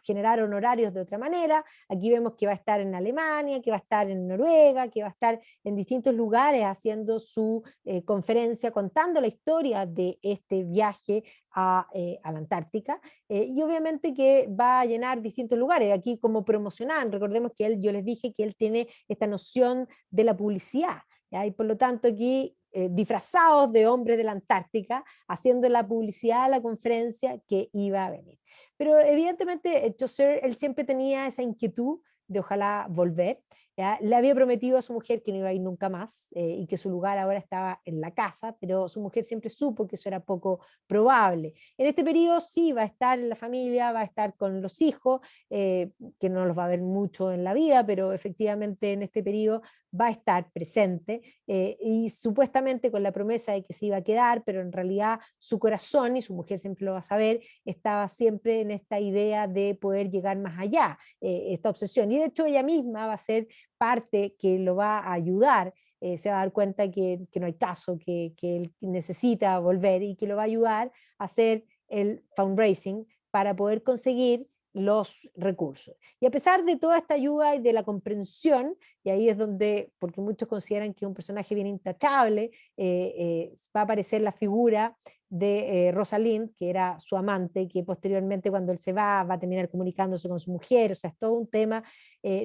generar honorarios de otra manera. Aquí vemos que va a estar en Alemania, que va a estar en Noruega, que va a estar en distintos lugares haciendo su conferencia, contando la historia de este viaje a la Antártica, y obviamente que va a llenar distintos lugares, aquí como promocionar, recordemos que yo les dije que él tiene esta noción de la publicidad, ¿ya? Y por lo tanto aquí disfrazados de hombres de la Antártica, haciendo la publicidad a la conferencia que iba a venir. Pero evidentemente Chaucer, él siempre tenía esa inquietud de ojalá volver. ¿Ya? Le había prometido a su mujer que no iba a ir nunca más y que su lugar ahora estaba en la casa, pero su mujer siempre supo que eso era poco probable. En este periodo sí va a estar en la familia, va a estar con los hijos, que no los va a ver mucho en la vida, pero efectivamente en este periodo va a estar presente y supuestamente con la promesa de que se iba a quedar, pero en realidad su corazón, y su mujer siempre lo va a saber, estaba siempre en esta idea de poder llegar más allá, esta obsesión. Y de hecho ella misma va a ser parte que lo va a ayudar, se va a dar cuenta que no hay caso, que él necesita volver y que lo va a ayudar a hacer el fundraising para poder conseguir los recursos. Y a pesar de toda esta ayuda y de la comprensión, y ahí es donde, porque muchos consideran que es un personaje bien intachable, va a aparecer la figura de Rosalind, que era su amante, que posteriormente cuando él se va a terminar comunicándose con su mujer, o sea, es todo un tema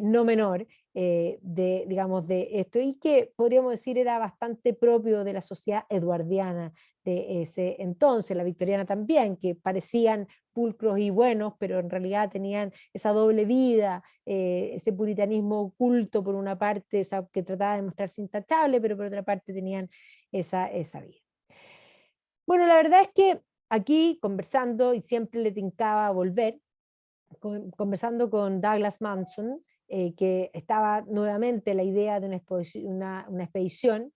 no menor digamos, de esto, y que podríamos decir era bastante propio de la sociedad eduardiana de ese entonces, la victoriana también, que parecían pulcros y buenos, pero en realidad tenían esa doble vida, ese puritanismo oculto por una parte, esa, que trataba de mostrarse intachable, pero por otra parte tenían esa vida. Bueno, la verdad es que aquí conversando, y siempre le tincaba volver, conversando con Douglas Manson, que estaba nuevamente la idea de una expedición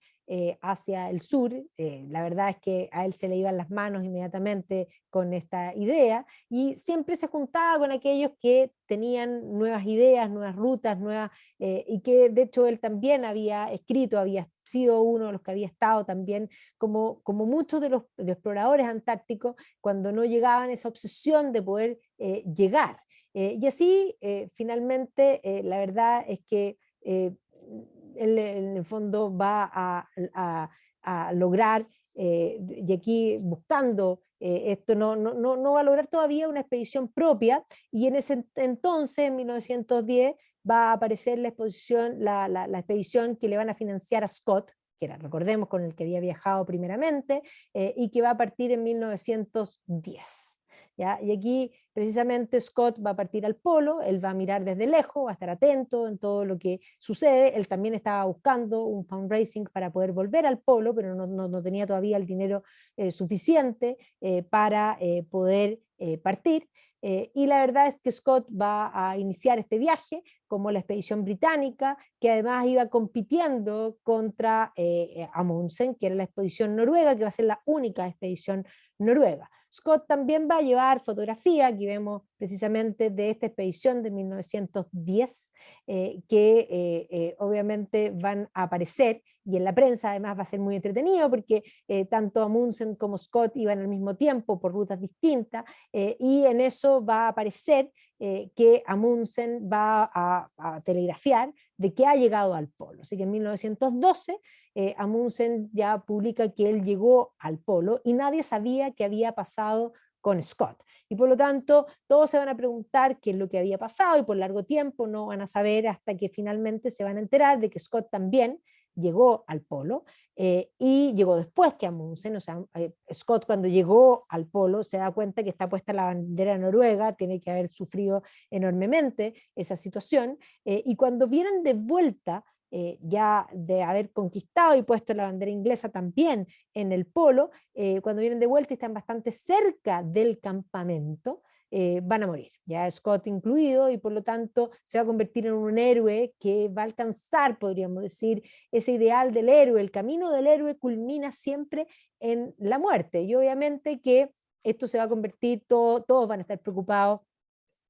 hacia el sur. La verdad es que a él se le iban las manos inmediatamente con esta idea y siempre se juntaba con aquellos que tenían nuevas ideas, nuevas rutas, y que de hecho él también había escrito, había sido uno de los que había estado también, como muchos de los exploradores antárticos, cuando no llegaban esa obsesión de poder llegar. Y así, finalmente, la verdad es que él en el fondo va a lograr, y aquí buscando esto, no va a lograr todavía una expedición propia, y en ese entonces, en 1910, va a aparecer la exposición, la expedición que le van a financiar a Scott, que era, recordemos, con el que había viajado primeramente, y que va a partir en 1910. ¿Ya? Y aquí precisamente Scott va a partir al polo, él va a mirar desde lejos, va a estar atento en todo lo que sucede, él también estaba buscando un fundraising para poder volver al polo, pero no tenía todavía el dinero suficiente para poder partir. Y la verdad es que Scott va a iniciar este viaje como la expedición británica, que además iba compitiendo contra Amundsen, que era la expedición noruega, que va a ser la única expedición noruega. Scott también va a llevar fotografía, aquí vemos precisamente de esta expedición de 1910, que obviamente van a aparecer, y en la prensa además va a ser muy entretenido porque tanto Amundsen como Scott iban al mismo tiempo por rutas distintas, y en eso va a aparecer que Amundsen va a telegrafiar de que ha llegado al polo. Así que en 1912 Amundsen ya publica que él llegó al polo y nadie sabía qué había pasado con Scott. Y por lo tanto, todos se van a preguntar qué es lo que había pasado y por largo tiempo no van a saber hasta que finalmente se van a enterar de que Scott también llegó al polo y llegó después que Amundsen. O sea, Scott cuando llegó al polo se da cuenta que está puesta la bandera noruega, tiene que haber sufrido enormemente esa situación, y cuando vienen de vuelta, ya de haber conquistado y puesto la bandera inglesa también en el polo, cuando vienen de vuelta y están bastante cerca del campamento, van a morir, ya Scott incluido, y por lo tanto se va a convertir en un héroe que va a alcanzar, podríamos decir, ese ideal del héroe. El camino del héroe culmina siempre en la muerte, y obviamente que esto se va a convertir, todos van a estar preocupados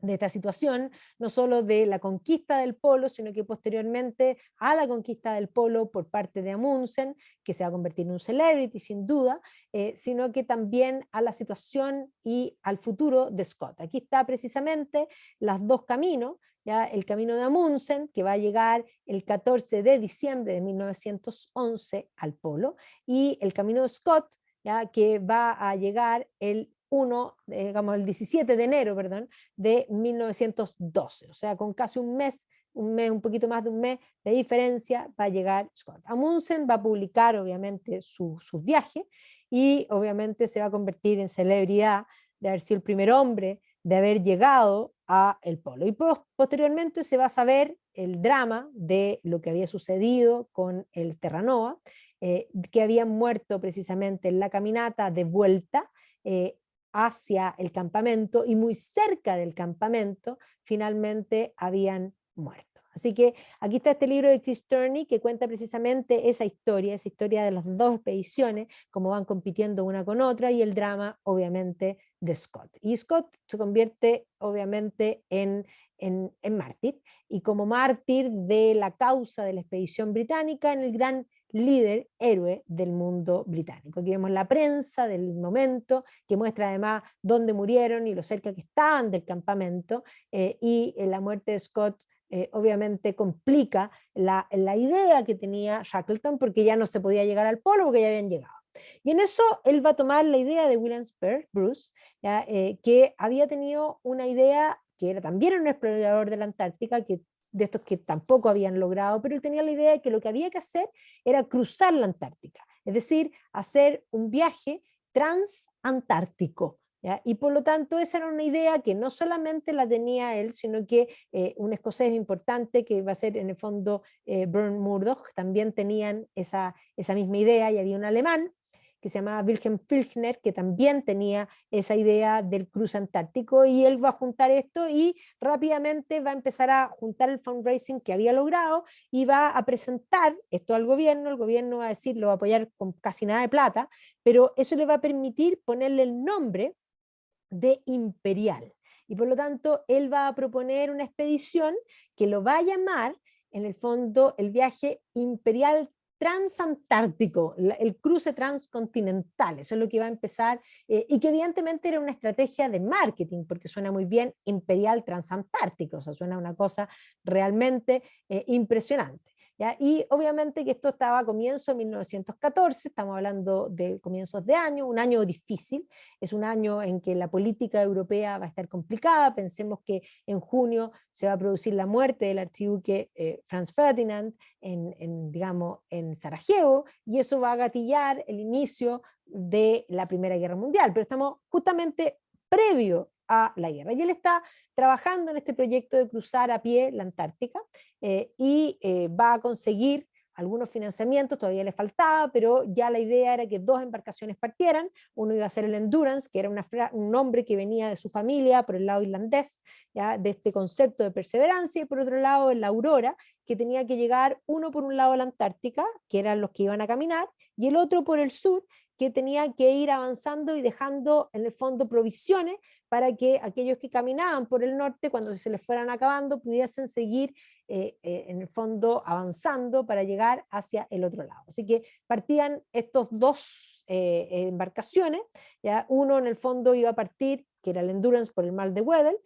de esta situación, no solo de la conquista del polo, sino que posteriormente a la conquista del polo por parte de Amundsen, que se va a convertir en un celebrity sin duda, sino que también a la situación y al futuro de Scott. Aquí está precisamente los dos caminos, ya el camino de Amundsen, que va a llegar el 14 de diciembre de 1911 al polo, y el camino de Scott, ya que va a llegar digamos, el 17 de enero, perdón, de 1912, o sea, con casi un mes un mes, un poquito más de un mes de diferencia, va a llegar Scott. Amundsen va a publicar obviamente sus viajes y obviamente se va a convertir en celebridad de haber sido el primer hombre de haber llegado a el polo. Y posteriormente se va a saber el drama de lo que había sucedido con el Terranova, que habían muerto precisamente en la caminata de vuelta hacia el campamento, y muy cerca del campamento finalmente habían muerto. Así que aquí está este libro de Chris Turney que cuenta precisamente esa historia de las dos expediciones, cómo van compitiendo una con otra, y el drama obviamente de Scott. Y Scott se convierte obviamente en mártir, y como mártir de la causa de la expedición británica, en el gran líder, héroe del mundo británico. Aquí vemos la prensa del momento, que muestra además dónde murieron y lo cerca que estaban del campamento, y la muerte de Scott obviamente complica la idea que tenía Shackleton, porque ya no se podía llegar al polo porque ya habían llegado. Y en eso él va a tomar la idea de William Spur, Bruce, ¿ya? Que había tenido una idea, que era también un explorador de la Antártica, de estos que tampoco habían logrado, pero él tenía la idea de que lo que había que hacer era cruzar la Antártica, es decir, hacer un viaje transantártico. ¿Ya? Y por lo tanto esa era una idea que no solamente la tenía él, sino que un escocés importante que va a ser en el fondo Bern Murdoch, también tenían esa misma idea, y había un alemán que se llamaba Wilhelm Filchner, que también tenía esa idea del cruce antártico, y él va a juntar esto y rápidamente va a empezar a juntar el fundraising que había logrado y va a presentar esto al gobierno. El gobierno va a decir, lo va a apoyar con casi nada de plata, pero eso le va a permitir ponerle el nombre de imperial. Y por lo tanto, él va a proponer una expedición que lo va a llamar, en el fondo, el viaje imperial transantártico, el cruce transcontinental. Eso es lo que va a empezar, y que evidentemente era una estrategia de marketing, porque suena muy bien imperial transantártico, o sea, suena una cosa realmente impresionante. ¿Ya? Y obviamente que esto estaba a comienzo de 1914, estamos hablando de comienzos de año, un año difícil, es un año en que la política europea va a estar complicada. Pensemos que en junio se va a producir la muerte del archiduque Franz Ferdinand digamos, en Sarajevo, y eso va a gatillar el inicio de la Primera Guerra Mundial, pero estamos justamente previo a la guerra. Y él está trabajando en este proyecto de cruzar a pie la Antártica, va a conseguir algunos financiamientos, todavía le faltaba, pero ya la idea era que dos embarcaciones partieran. Uno iba a ser el Endurance, que era un nombre que venía de su familia por el lado irlandés, ¿ya? De este concepto de perseverancia, y por otro lado el Aurora, que tenía que llegar uno por un lado a la Antártica, que eran los que iban a caminar, y el otro por el sur, que tenía que ir avanzando y dejando en el fondo provisiones para que aquellos que caminaban por el norte, cuando se les fueran acabando, pudiesen seguir en el fondo avanzando para llegar hacia el otro lado. Así que partían estos dos embarcaciones, ¿ya? Uno en el fondo iba a partir, que era el Endurance, por el mar de Weddell,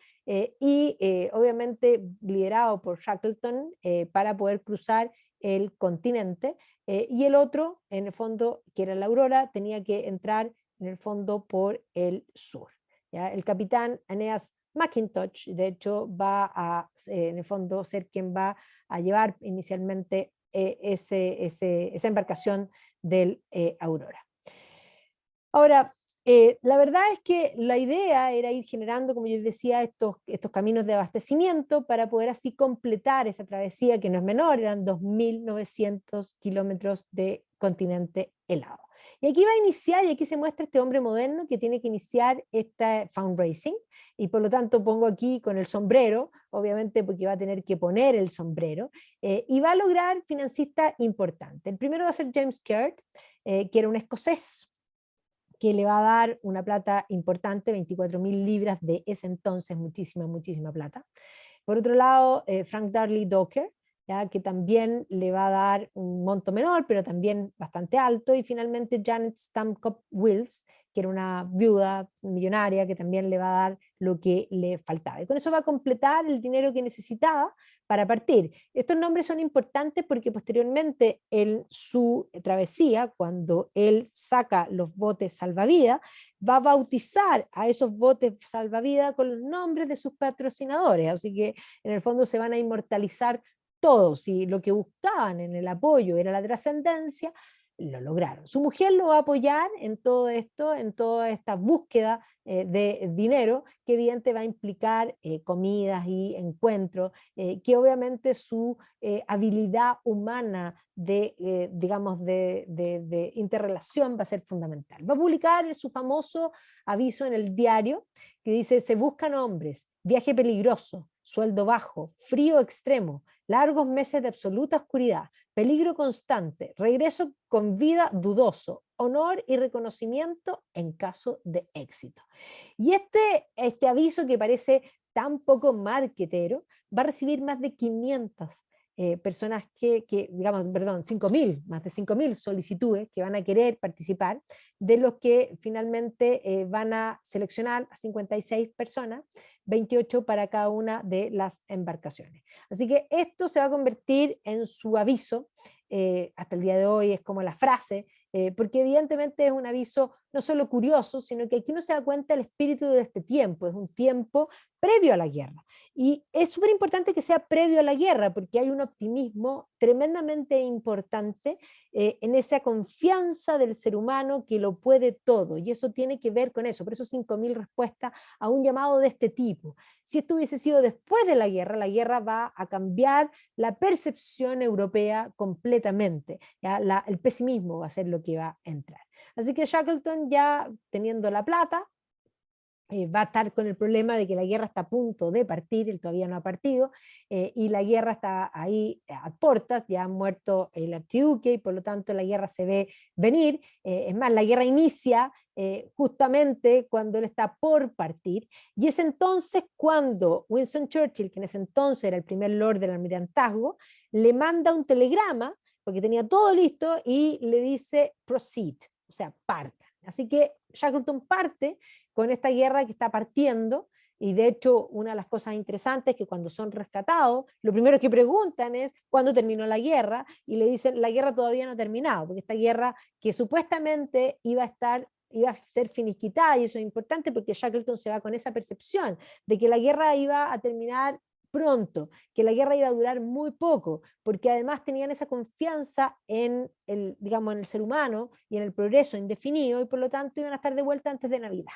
obviamente liderado por Shackleton, para poder cruzar el continente, y el otro, en el fondo, que era la Aurora, tenía que entrar en el fondo por el sur. ¿Ya? El capitán Aeneas Mackintosh, de hecho, va a, en el fondo, ser quien va a llevar inicialmente esa embarcación del Aurora. Ahora, la verdad es que la idea era ir generando, como yo decía, estos caminos de abastecimiento para poder así completar esa travesía, que no es menor, eran 2.900 kilómetros de continente helado. Y aquí va a iniciar, y aquí se muestra este hombre moderno que tiene que iniciar esta fundraising, y por lo tanto pongo aquí con el sombrero, obviamente porque va a tener que poner el sombrero, y va a lograr financistas importantes. El primero va a ser James Caird, que era un escocés, que le va a dar una plata importante, 24.000 libras de ese entonces, muchísima, muchísima plata. Por otro lado, Frank Darley Docker, ¿ya? Que también le va a dar un monto menor, pero también bastante alto. Y finalmente Janet Stamkop Wills, que era una viuda millonaria, que también le va a dar lo que le faltaba. Y con eso va a completar el dinero que necesitaba para partir. Estos nombres son importantes porque posteriormente en su travesía, cuando él saca los botes salvavidas, va a bautizar a esos botes salvavidas con los nombres de sus patrocinadores, así que en el fondo se van a inmortalizar todos, y lo que buscaban en el apoyo era la trascendencia, lo lograron. Su mujer lo va a apoyar en todo esto, en toda esta búsqueda de dinero, que evidentemente va a implicar comidas y encuentros, que obviamente su habilidad humana de, digamos, de interrelación va a ser fundamental. Va a publicar su famoso aviso en el diario que dice: se buscan hombres, viaje peligroso, sueldo bajo, frío extremo, largos meses de absoluta oscuridad, peligro constante, regreso con vida dudoso, honor y reconocimiento en caso de éxito. Y este aviso, que parece tan poco marquetero, va a recibir más de 500 personas digamos, perdón, 5.000, más de 5.000 solicitudes que van a querer participar, de los que finalmente van a seleccionar a 56 personas, 28 para cada una de las embarcaciones. Así que esto se va a convertir en su aviso, hasta el día de hoy es como la frase, porque evidentemente es un aviso no solo curioso, sino que aquí uno se da cuenta del espíritu de este tiempo, es un tiempo previo a la guerra. Y es súper importante que sea previo a la guerra, porque hay un optimismo tremendamente importante en esa confianza del ser humano que lo puede todo, y eso tiene que ver con eso. Por eso 5.000 respuestas a un llamado de este tipo. Si esto hubiese sido después de la guerra va a cambiar la percepción europea completamente. ¿Ya? El pesimismo va a ser lo que va a entrar. Así que Shackleton, ya teniendo la plata, va a estar con el problema de que la guerra está a punto de partir, él todavía no ha partido, y la guerra está ahí a puertas, ya ha muerto el archiduque, y por lo tanto la guerra se ve venir. Es más, la guerra inicia justamente cuando él está por partir, y es entonces cuando Winston Churchill, que en ese entonces era el primer lord del almirantazgo, le manda un telegrama, porque tenía todo listo, y le dice proceed, o sea, parta. Así que Shackleton parte con esta guerra que está partiendo, y de hecho una de las cosas interesantes es que cuando son rescatados, lo primero que preguntan es ¿cuándo terminó la guerra? Y le dicen: la guerra todavía no ha terminado, porque esta guerra que supuestamente iba a ser finiquitada, y eso es importante porque Shackleton se va con esa percepción de que la guerra iba a terminar pronto, que la guerra iba a durar muy poco, porque además tenían esa confianza en el, digamos, en el ser humano y en el progreso indefinido, y por lo tanto iban a estar de vuelta antes de Navidad.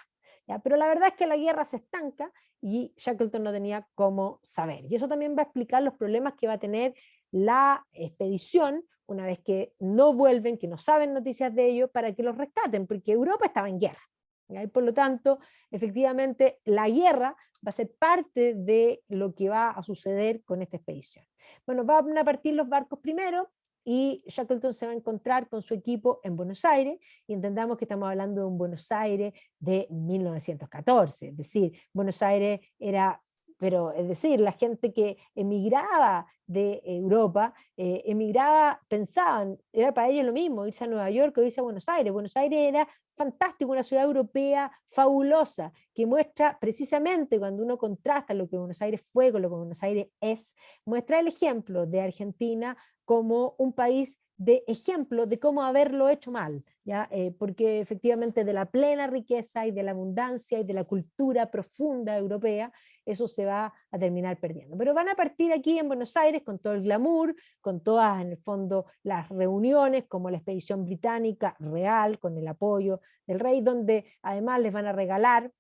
¿Ya? Pero la verdad es que la guerra se estanca y Shackleton no tenía cómo saber. Y eso también va a explicar los problemas que va a tener la expedición una vez que no vuelven, que no saben noticias de ellos, para que los rescaten, porque Europa estaba en guerra. ¿Ya? Y por lo tanto, efectivamente, la guerra va a ser parte de lo que va a suceder con esta expedición. Bueno, van a partir los barcos primero, y Shackleton se va a encontrar con su equipo en Buenos Aires, y entendamos que estamos hablando de un Buenos Aires de 1914, es decir, Buenos Aires era, pero es decir, la gente que emigraba de Europa, emigraba, pensaban, era para ellos lo mismo, irse a Nueva York o irse a Buenos Aires. Buenos Aires era fantástico, una ciudad europea fabulosa, que muestra precisamente, cuando uno contrasta lo que Buenos Aires fue con lo que Buenos Aires es, muestra el ejemplo de Argentina como un país de ejemplo de cómo haberlo hecho mal, ¿ya? Porque efectivamente de la plena riqueza y de la abundancia y de la cultura profunda europea, eso se va a terminar perdiendo. Pero van a partir aquí en Buenos Aires con todo el glamour, con todas, en el fondo, las reuniones, como la expedición británica real, con el apoyo del rey, donde además les van a regalar,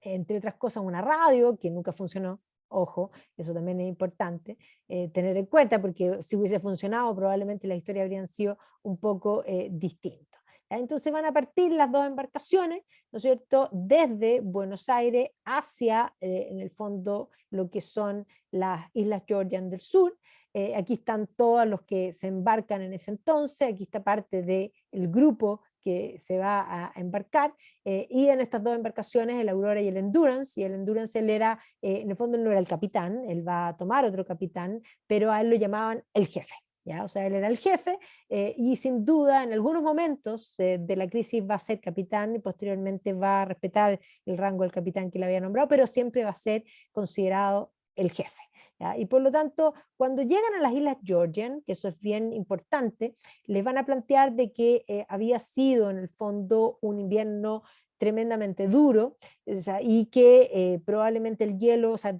entre otras cosas, una radio que nunca funcionó. Ojo, eso también es importante tener en cuenta, porque si hubiese funcionado probablemente la historia habrían sido un poco distintas. Entonces van a partir las dos embarcaciones, ¿no es cierto?, desde Buenos Aires hacia, en el fondo, lo que son las Islas Georgian del Sur. Aquí están todos los que se embarcan en ese entonces, aquí está parte del grupo que se va a embarcar, y en estas dos embarcaciones, el Aurora y el Endurance, y el Endurance él era, en el fondo él no era el capitán, él va a tomar otro capitán, pero a él lo llamaban el jefe. ¿ya? O sea, él era el jefe, y sin duda en algunos momentos de la crisis va a ser capitán y posteriormente va a respetar el rango del capitán que le había nombrado, pero siempre va a ser considerado el jefe. ¿Ya? Y por lo tanto, cuando llegan a las Islas Georgian, que eso es bien importante, les van a plantear de que había sido en el fondo un invierno tremendamente duro, o sea, y que probablemente el hielo, o sea,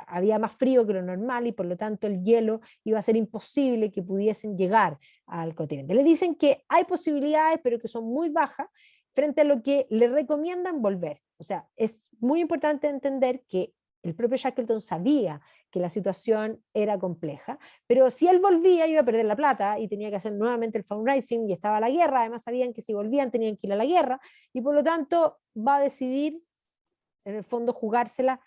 había más frío que lo normal y por lo tanto el hielo iba a ser imposible que pudiesen llegar al continente. Le dicen que hay posibilidades, pero que son muy bajas frente a lo que le recomiendan volver. O sea, es muy importante entender que el propio Shackleton sabía que la situación era compleja, pero si él volvía iba a perder la plata y tenía que hacer nuevamente el fundraising y estaba la guerra, además sabían que si volvían tenían que ir a la guerra y por lo tanto va a decidir en el fondo jugársela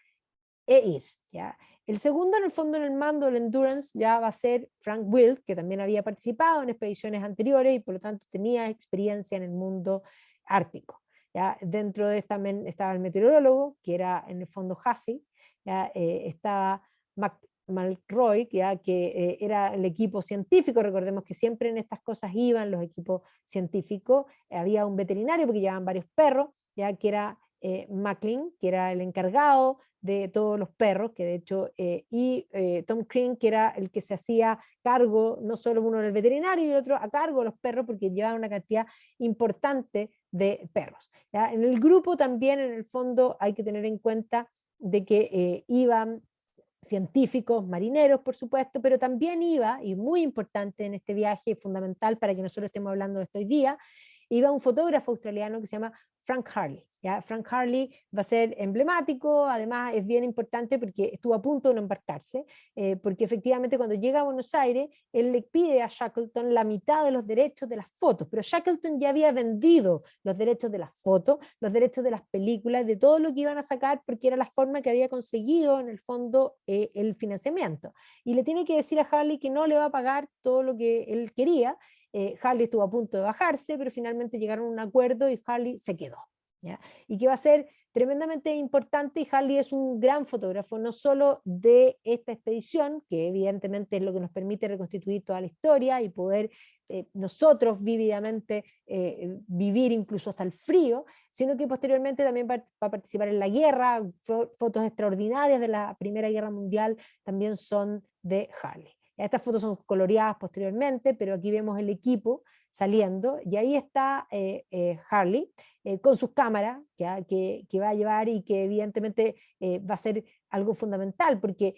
e ir. ¿Ya? El segundo, en el fondo, en el mando del Endurance ya va a ser Frank Wilk, que también había participado en expediciones anteriores y por lo tanto tenía experiencia en el mundo ártico. ¿Ya? Dentro de también estaba el meteorólogo, que era en el fondo Hussey, ¿ya? Estaba McRoy, ¿ya? Que era el equipo científico, recordemos que siempre en estas cosas iban los equipos científicos, había un veterinario porque llevaban varios perros, ¿ya? Que era Macklin, que era el encargado de todos los perros, que de hecho, Tom Crean, que era el que se hacía cargo, no solo uno del veterinario y el otro a cargo de los perros, porque llevaban una cantidad importante de perros. ¿Ya? En el grupo también, en el fondo, hay que tener en cuenta de que iban científicos, marineros, por supuesto, pero también iba, y muy importante en este viaje, fundamental para que nosotros estemos hablando de esto hoy día, iba un fotógrafo australiano que se llama Frank Harley. ¿Ya? Frank Harley va a ser emblemático, además es bien importante porque estuvo a punto de no embarcarse, porque efectivamente cuando llega a Buenos Aires, él le pide a Shackleton la mitad de los derechos de las fotos, pero Shackleton ya había vendido los derechos de las fotos, los derechos de las películas, de todo lo que iban a sacar, porque era la forma que había conseguido en el fondo el financiamiento. Y le tiene que decir a Harley que no le va a pagar todo lo que él quería. Harley estuvo a punto de bajarse, pero finalmente llegaron a un acuerdo y Harley se quedó. ¿Ya? Y que va a ser tremendamente importante, y Harley es un gran fotógrafo, no solo de esta expedición, que evidentemente es lo que nos permite reconstituir toda la historia y poder nosotros vívidamente vivir incluso hasta el frío, sino que posteriormente también va a participar en la guerra. Fotos extraordinarias de la Primera Guerra Mundial también son de Harley. Estas fotos son coloreadas posteriormente, pero aquí vemos el equipo saliendo, y ahí está Harley con sus cámaras que va a llevar y que evidentemente va a ser algo fundamental, porque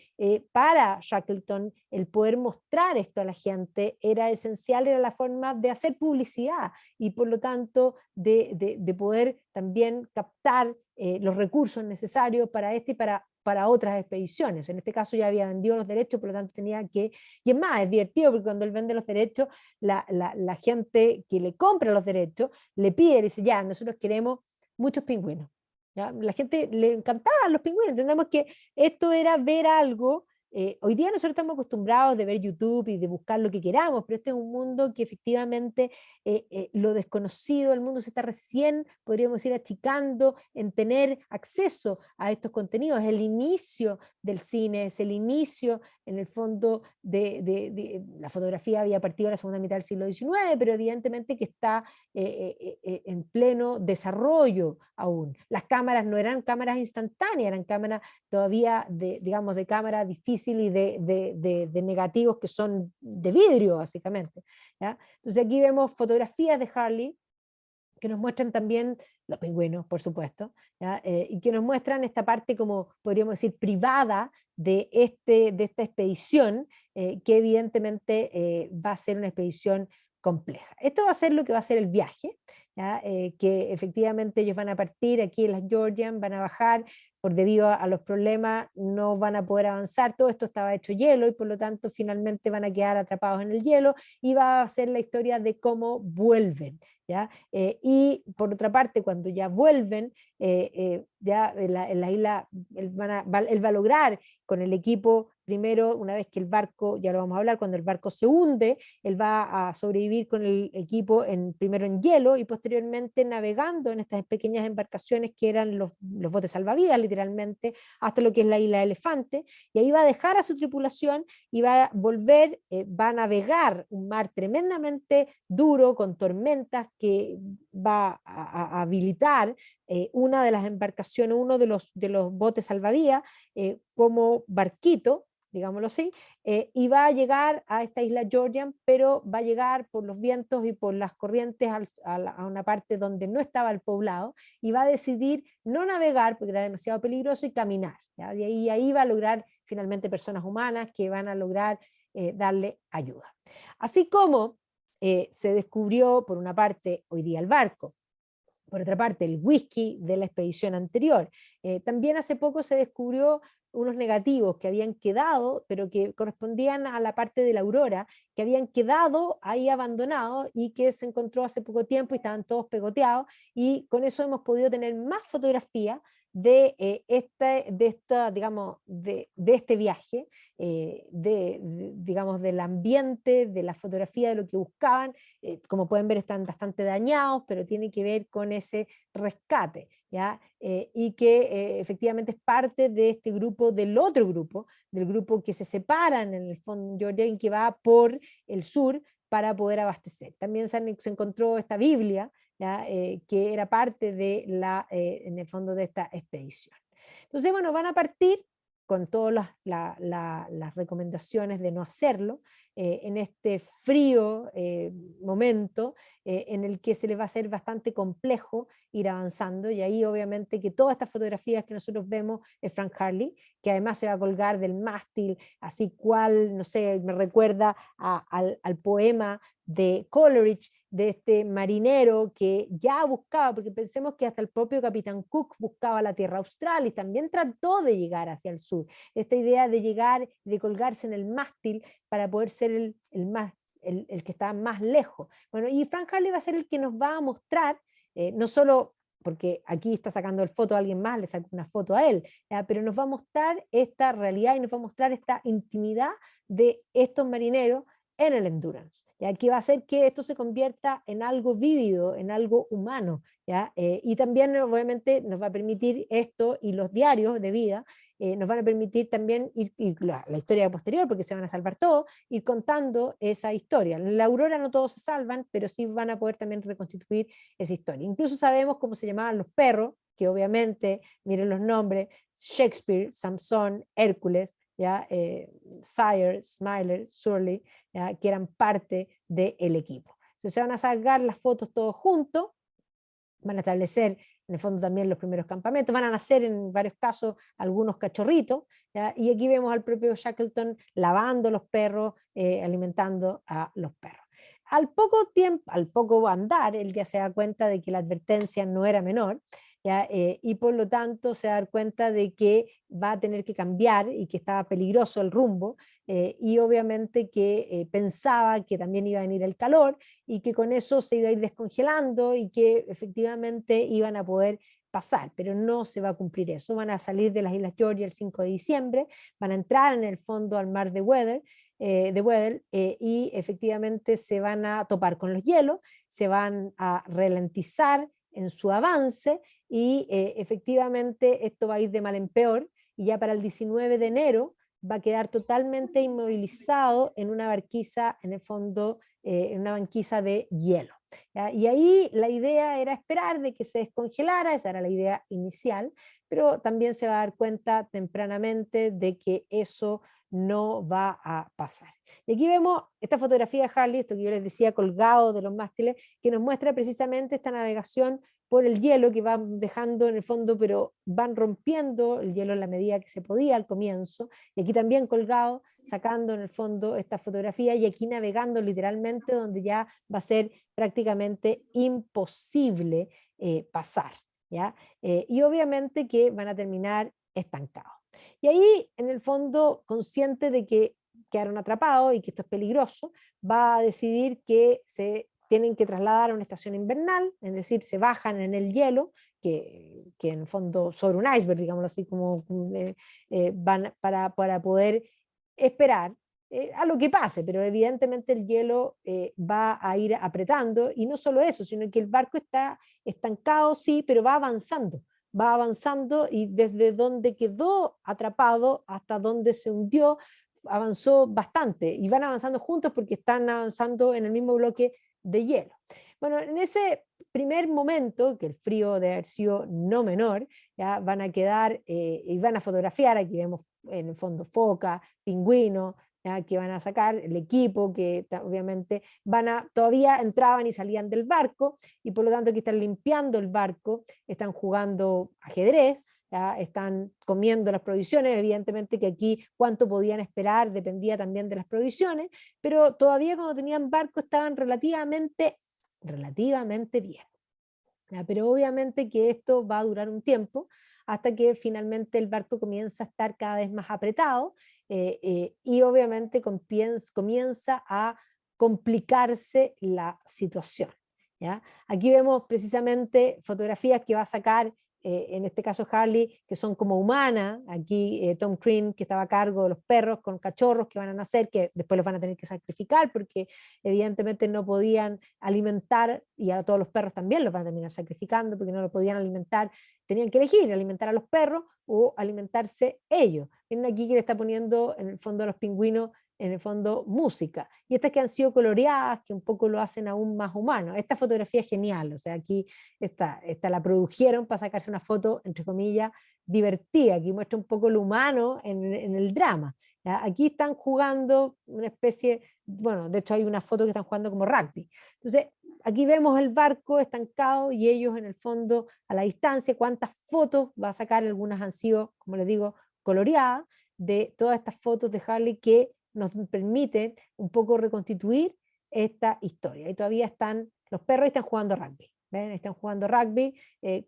para Shackleton el poder mostrar esto a la gente era esencial, era la forma de hacer publicidad y por lo tanto de poder también captar los recursos necesarios para este y para otras expediciones. En este caso ya había vendido los derechos, por lo tanto tenía que... Y es más, es divertido porque cuando él vende los derechos, la gente que le compra los derechos le pide, le dice, ya, nosotros queremos muchos pingüinos. ¿Ya? La gente le encantaban los pingüinos. Entendemos que esto era ver algo. Hoy día nosotros estamos acostumbrados de ver YouTube y de buscar lo que queramos, pero este es un mundo que efectivamente lo desconocido, el mundo se está recién, podríamos ir achicando en tener acceso a estos contenidos. Es el inicio del cine, es el inicio, en el fondo, de la fotografía había partido en la segunda mitad del siglo XIX, pero evidentemente que está en pleno desarrollo aún. Las cámaras no eran cámaras instantáneas, eran cámaras todavía digamos, de cámara difícil y de negativos que son de vidrio, básicamente. ¿Ya? Entonces aquí vemos fotografías de Harley que nos muestran también los pingüinos, por supuesto, ¿ya? Y que nos muestran esta parte, como podríamos decir, privada de esta expedición, que evidentemente va a ser una expedición compleja. Esto va a ser lo que va a ser el viaje, ¿ya? Que efectivamente ellos van a partir aquí en las Georgian, van a bajar, por debido a los problemas no van a poder avanzar, todo esto estaba hecho hielo y por lo tanto finalmente van a quedar atrapados en el hielo y va a ser la historia de cómo vuelven. ¿Ya? Y por otra parte, cuando ya vuelven, ya en la isla, él va a lograr con el equipo, primero, una vez que el barco, ya lo vamos a hablar, cuando el barco se hunde, él va a sobrevivir con el equipo primero en hielo y posteriormente navegando en estas pequeñas embarcaciones que eran los botes salvavidas, literalmente hasta lo que es la isla Elefante, y ahí va a dejar a su tripulación y va a volver, va a navegar un mar tremendamente duro, con tormentas, que va a habilitar una de las embarcaciones, uno de los botes salvavidas, como barquito, digámoslo así, y va a llegar a esta isla Georgian, pero va a llegar por los vientos y por las corrientes a una parte donde no estaba el poblado, y va a decidir no navegar porque era demasiado peligroso y caminar, ¿ya? Y ahí va a lograr finalmente personas humanas que van a lograr darle ayuda. Así como se descubrió, por una parte, hoy día el barco, por otra parte, el whisky de la expedición anterior. También hace poco se descubrió unos negativos que habían quedado, pero que correspondían a la parte de la Aurora, que habían quedado ahí abandonados y que se encontró hace poco tiempo y estaban todos pegoteados, y con eso hemos podido tener más fotografías digamos, de este viaje, digamos, del ambiente, de la fotografía, de lo que buscaban. Como pueden ver, están bastante dañados, pero tiene que ver con ese rescate, ¿ya? Y que efectivamente es parte de este grupo, del otro grupo, del grupo que se separan en el fondo Georgia y que va por el sur para poder abastecer. También se encontró esta Biblia, ¿ya? Que era parte de en el fondo de esta expedición. Entonces, bueno, van a partir con todas las recomendaciones de no hacerlo, en este frío momento en el que se les va a hacer bastante complejo ir avanzando, y ahí obviamente que todas estas fotografías que nosotros vemos es Frank Harley, que además se va a colgar del mástil, así cual, no sé, me recuerda al poema de Coleridge, de este marinero que ya buscaba, porque pensemos que hasta el propio Capitán Cook buscaba la tierra austral y también trató de llegar hacia el sur. Esta idea de llegar, de colgarse en el mástil para poder ser el que está más lejos. Bueno, y Frank Harley va a ser el que nos va a mostrar, no solo porque aquí está sacando el foto a alguien más, le saca una foto a él, ¿ya? Pero nos va a mostrar esta realidad y nos va a mostrar esta intimidad de estos marineros en el endurance, ¿ya? Que va a hacer que esto se convierta en algo vívido, en algo humano, ¿ya? Y también obviamente nos va a permitir esto, y los diarios de vida nos van a permitir también ir la historia posterior, porque se van a salvar todos, ir contando esa historia. En la Aurora no todos se salvan, pero sí van a poder también reconstituir esa historia. Incluso sabemos cómo se llamaban los perros, que obviamente, miren los nombres: Shakespeare, Samson, Hércules, ¿ya? Sire, Smiler, Surly, ¿ya? Que eran parte del equipo. Entonces se van a sacar las fotos todos juntos, van a establecer en el fondo también los primeros campamentos, van a nacer en varios casos algunos cachorritos, ¿ya? Y aquí vemos al propio Shackleton lavando los perros, alimentando a los perros. Al poco tiempo, al poco andar, él ya se da cuenta de que la advertencia no era menor, ¿ya? Y por lo tanto se da cuenta de que va a tener que cambiar y que estaba peligroso el rumbo, y obviamente que pensaba que también iba a venir el calor y que con eso se iba a ir descongelando y que efectivamente iban a poder pasar, pero no se va a cumplir eso. Van a salir de las Islas Georgia el 5 de diciembre, van a entrar en el fondo al mar de Weddell, y efectivamente se van a topar con los hielos, se van a ralentizar en su avance, y efectivamente esto va a ir de mal en peor, y ya para el 19 de enero va a quedar totalmente inmovilizado en una barquiza, en el fondo, en una banquisa de hielo, ¿ya? Y ahí la idea era esperar de que se descongelara, esa era la idea inicial, pero también se va a dar cuenta tempranamente de que eso no va a pasar. Y aquí vemos esta fotografía de Harley, esto que yo les decía, colgado de los mástiles, que nos muestra precisamente esta navegación por el hielo que van dejando en el fondo, pero van rompiendo el hielo en la medida que se podía al comienzo, y aquí también colgado, sacando en el fondo esta fotografía, y aquí navegando literalmente donde ya va a ser prácticamente imposible pasar, ¿ya? Y obviamente que van a terminar estancados. Y ahí, en el fondo, consciente de que quedaron atrapados y que esto es peligroso, va a decidir que se tienen que trasladar a una estación invernal, es decir, se bajan en el hielo, que en el fondo sobre un iceberg, digámoslo así, como van para poder esperar a lo que pase, pero evidentemente el hielo va a ir apretando, y no solo eso, sino que el barco está estancado, sí, pero va avanzando, va avanzando y desde donde quedó atrapado hasta donde se hundió, avanzó bastante y van avanzando juntos porque están avanzando en el mismo bloque de hielo. Bueno, en ese primer momento, que el frío debe haber sido no menor, ya van a quedar y van a fotografiar, aquí vemos en el fondo foca, pingüino, ya, que van a sacar el equipo, que obviamente todavía entraban y salían del barco, y por lo tanto que están limpiando el barco, están jugando ajedrez, ya, están comiendo las provisiones, evidentemente que aquí cuánto podían esperar dependía también de las provisiones, pero todavía cuando tenían barco estaban relativamente bien. ¿Ya? Pero obviamente que esto va a durar un tiempo hasta que finalmente el barco comienza a estar cada vez más apretado y obviamente comienza a complicarse la situación. ¿Ya? Aquí vemos precisamente fotografías que va a sacar en este caso Harley, que son como humanas, aquí Tom Crean, que estaba a cargo de los perros con cachorros que van a nacer, que después los van a tener que sacrificar porque evidentemente no podían alimentar, y a todos los perros también los van a terminar sacrificando porque no lo podían alimentar, tenían que elegir alimentar a los perros o alimentarse ellos. Miren aquí que le está poniendo en el fondo a los pingüinos en el fondo música, y estas que han sido coloreadas, que un poco lo hacen aún más humano. Esta fotografía es genial, o sea, aquí esta la produjeron para sacarse una foto, entre comillas, divertida, aquí muestra un poco lo humano en el drama. ¿Ya? Aquí están jugando una especie, bueno, de hecho hay una foto que están jugando como rugby. Entonces, aquí vemos el barco estancado y ellos en el fondo a la distancia, cuántas fotos va a sacar, algunas han sido, como les digo, coloreadas, de todas estas fotos de Harley que nos permiten un poco reconstituir esta historia. Y todavía están, los perros están jugando rugby, ¿ven? Están jugando rugby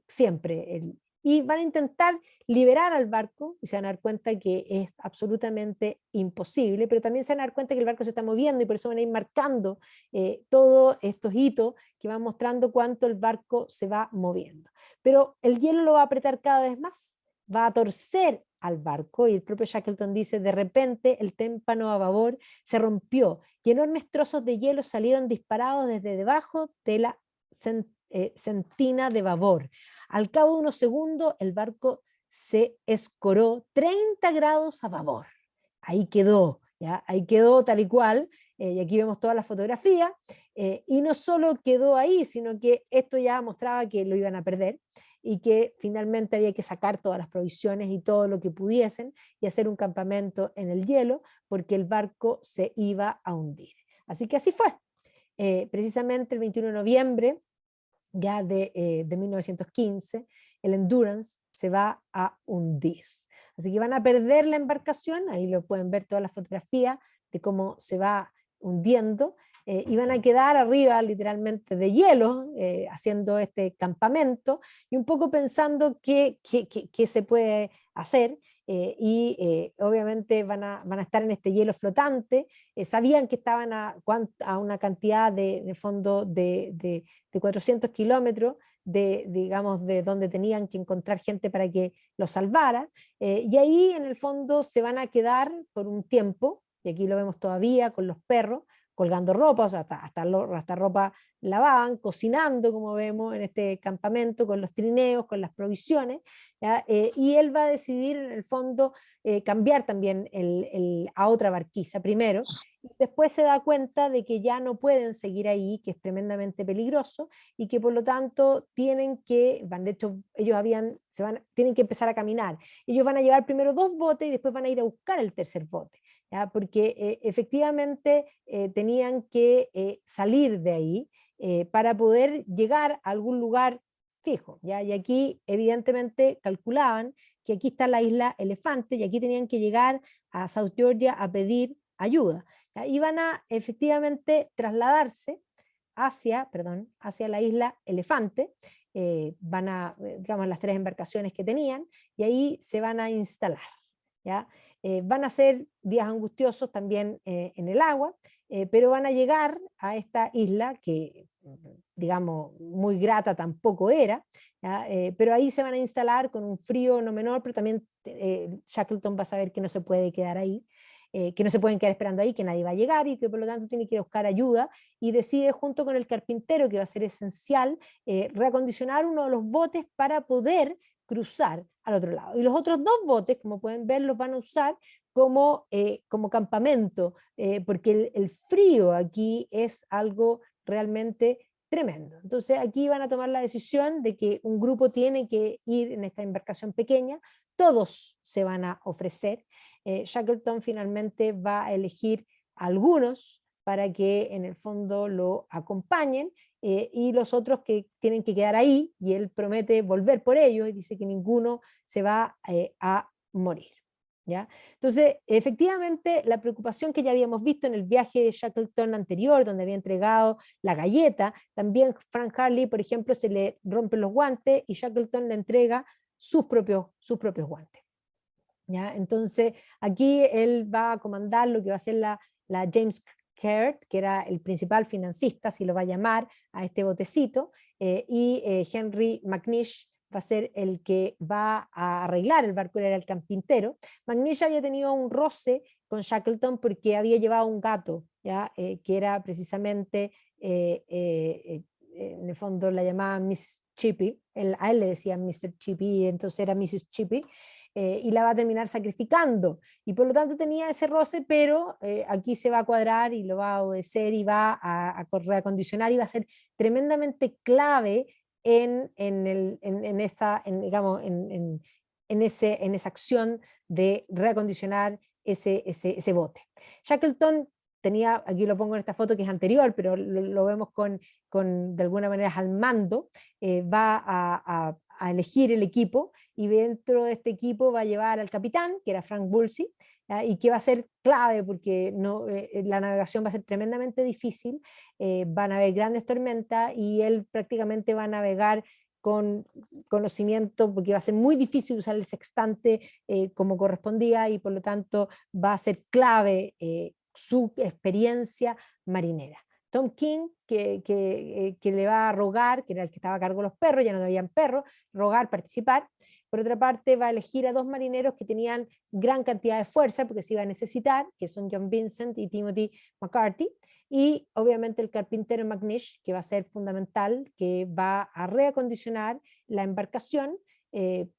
siempre. Y van a intentar liberar al barco y se van a dar cuenta que es absolutamente imposible, pero también se van a dar cuenta que el barco se está moviendo y por eso van a ir marcando todos estos hitos que van mostrando cuánto el barco se va moviendo. Pero el hielo lo va a apretar cada vez más, va a torcer al barco, y el propio Shackleton dice: de repente el témpano a babor se rompió y enormes trozos de hielo salieron disparados desde debajo de la sentina de babor. Al cabo de unos segundos el barco se escoró 30 grados a babor. Ahí quedó, ¿ya? Ahí quedó tal y cual, y aquí vemos toda la fotografía, y no solo quedó ahí, sino que esto ya mostraba que lo iban a perder, y que finalmente había que sacar todas las provisiones y todo lo que pudiesen y hacer un campamento en el hielo porque el barco se iba a hundir. Así que así fue. Precisamente el 21 de noviembre ya de 1915, el Endurance se va a hundir. Así que van a perder la embarcación, ahí lo pueden ver todas las fotografías de cómo se va hundiendo, y van a quedar arriba literalmente de hielo, haciendo este campamento y un poco pensando qué se puede hacer, obviamente van a estar en este hielo flotante, sabían que estaban a una cantidad de fondo de 400 kilómetros digamos, de donde tenían que encontrar gente para que los salvara, y ahí en el fondo se van a quedar por un tiempo, y aquí lo vemos todavía con los perros, colgando ropa, o sea, hasta ropa lavaban, cocinando, como vemos en este campamento, con los trineos, con las provisiones, y él va a decidir en el fondo cambiar también a otra barquiza primero, y después se da cuenta de que ya no pueden seguir ahí, que es tremendamente peligroso, y que por lo tanto tienen que, de hecho ellos tienen que empezar a caminar. Ellos van a llevar primero 2 botes y después van a ir a buscar el tercer bote. ¿Ya? Porque efectivamente tenían que salir de ahí para poder llegar a algún lugar fijo, ¿ya? Y aquí evidentemente calculaban que aquí está la isla Elefante y aquí tenían que llegar a South Georgia a pedir ayuda, ¿ya? Y van a efectivamente trasladarse hacia la isla Elefante, digamos, las 3 embarcaciones que tenían, y ahí se van a instalar, ¿ya? Van a ser días angustiosos también en el agua, pero van a llegar a esta isla que, digamos, muy grata tampoco era, pero ahí se van a instalar con un frío no menor, pero también Shackleton va a saber que no se puede quedar ahí, que no se pueden quedar esperando ahí, que nadie va a llegar y que por lo tanto tiene que ir a buscar ayuda, y decide junto con el carpintero, que va a ser esencial, reacondicionar uno de los botes para poder cruzar al otro lado. Y los otros dos botes, como pueden ver, los van a usar como campamento, porque el frío aquí es algo realmente tremendo. Entonces aquí van a tomar la decisión de que un grupo tiene que ir en esta embarcación pequeña, todos se van a ofrecer. Shackleton finalmente va a elegir a algunos para que en el fondo lo acompañen, y los otros que tienen que quedar ahí, y él promete volver por ellos y dice que ninguno se va a morir. ¿Ya? Entonces, efectivamente, la preocupación que ya habíamos visto en el viaje de Shackleton anterior, donde había entregado la galleta, también Frank Hartley, por ejemplo, se le rompen los guantes y Shackleton le entrega sus propios guantes. ¿Ya? Entonces, aquí él va a comandar lo que va a ser la James Caird, que era el principal financista, si lo va a llamar, a este botecito, y Henry McNish va a ser el que va a arreglar el barco, era el carpintero. McNish había tenido un roce con Shackleton porque había llevado un gato, ¿ya? Que era precisamente, en el fondo la llamaba Miss Chippy, a él le decían Mr. Chippy, y entonces era Mrs. Chippy, y la va a terminar sacrificando. Y por lo tanto tenía ese roce, pero aquí se va a cuadrar y lo va a obedecer y va a reacondicionar y va a ser tremendamente clave digamos, en esa acción de reacondicionar ese bote. Shackleton tenía, aquí lo pongo en esta foto que es anterior, pero lo vemos de alguna manera al mando, va a elegir el equipo, y dentro de este equipo va a llevar al capitán, que era Frank Woolsey, y que va a ser clave porque no, la navegación va a ser tremendamente difícil, van a haber grandes tormentas y él prácticamente va a navegar con conocimiento, porque va a ser muy difícil usar el sextante como correspondía, y por lo tanto va a ser clave su experiencia marinera. Tom King, que le va a rogar, que era el que estaba a cargo de los perros, ya no habían perros, rogar, participar. Por otra parte, va a elegir a dos marineros que tenían gran cantidad de fuerza, porque se iba a necesitar, que son John Vincent y Timothy McCarthy, y obviamente el carpintero McNish, que va a ser fundamental, que va a reacondicionar la embarcación,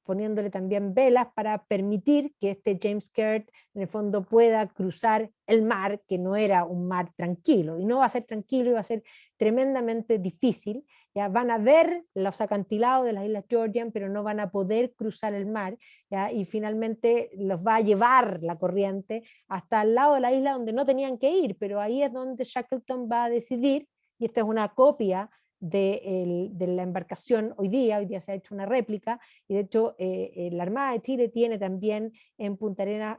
poniéndole también velas para permitir que este James Caird en el fondo pueda cruzar el mar, que no era un mar tranquilo, y no va a ser tranquilo, y va a ser tremendamente difícil. Ya van a ver los acantilados de las Islas Georgian, pero no van a poder cruzar el mar, ¿ya? Y finalmente los va a llevar la corriente hasta el lado de la isla donde no tenían que ir, pero ahí es donde Shackleton va a decidir, y esta es una copia de la embarcación hoy día se ha hecho una réplica, y de hecho la Armada de Chile tiene también en Punta Arenas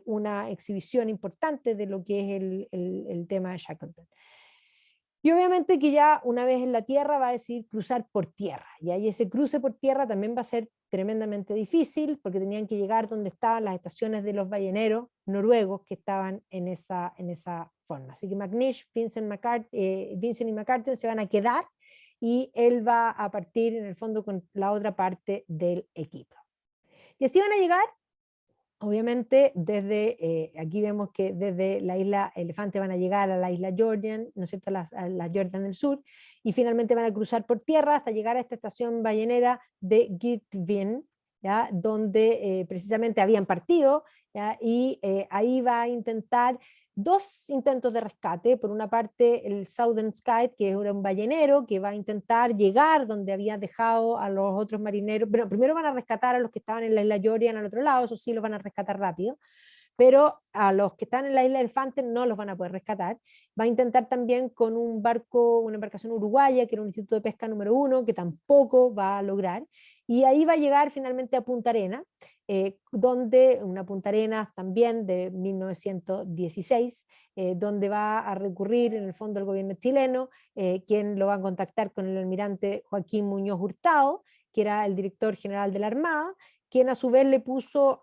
una exhibición importante de lo que es el tema de Shackleton. Y obviamente que ya una vez en la tierra va a decidir cruzar por tierra, y ahí ese cruce por tierra también va a ser tremendamente difícil, porque tenían que llegar donde estaban las estaciones de los balleneros noruegos que estaban en esa forma. Así que McNish, Vincent y McCarthy se van a quedar, y él va a partir en el fondo con la otra parte del equipo. Y así van a llegar. Obviamente, aquí vemos que desde la isla Elefante van a llegar a la isla Georgian, ¿no es cierto?, a la Georgian del sur, y finalmente van a cruzar por tierra hasta llegar a esta estación ballenera de Girtvin, ¿ya?, donde precisamente habían partido, ¿ya?, y ahí va a intentar dos intentos de rescate. Por una parte, el Southern Sky, que era un ballenero que va a intentar llegar donde había dejado a los otros marineros. Pero primero van a rescatar a los que estaban en la isla Georgian al otro lado, eso sí los van a rescatar rápido, pero a los que están en la isla Elefante no los van a poder rescatar. Va a intentar también con un barco, una embarcación uruguaya, que era un instituto de pesca número 1, que tampoco va a lograr, y ahí va a llegar finalmente a Punta Arenas, donde una Punta Arenas también de 1916, donde va a recurrir en el fondo el gobierno chileno, quien lo va a contactar con el almirante Joaquín Muñoz Hurtado, que era el director general de la Armada, quien a su vez dispuso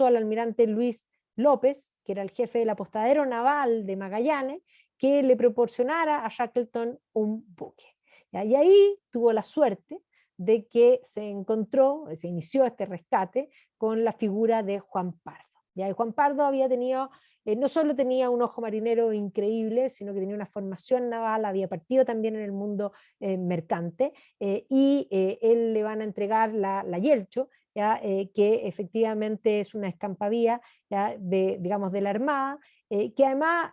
al almirante Luis López, que era el jefe del apostadero naval de Magallanes, que le proporcionara a Shackleton un buque. ¿Ya? Y ahí tuvo la suerte de que se inició este rescate con la figura de Juan Pardo. ¿Ya? Y Juan Pardo había tenido, no solo tenía un ojo marinero increíble, sino que tenía una formación naval, había partido también en el mundo mercante, y él le van a entregar la Yelcho, ¿ya? Que efectivamente es una escampavía, ¿ya? Digamos, de la Armada, que además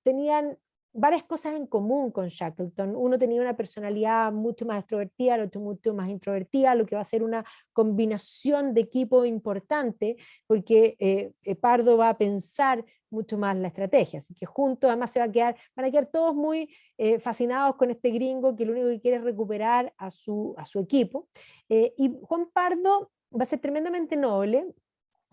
tenían varias cosas en común con Shackleton. Uno tenía una personalidad mucho más extrovertida, el otro mucho más introvertida, lo que va a ser una combinación de equipo importante, porque Pardo va a pensar mucho más la estrategia, así que juntos además van a quedar todos muy fascinados con este gringo que lo único que quiere es recuperar a su equipo. Y Juan Pardo va a ser tremendamente noble,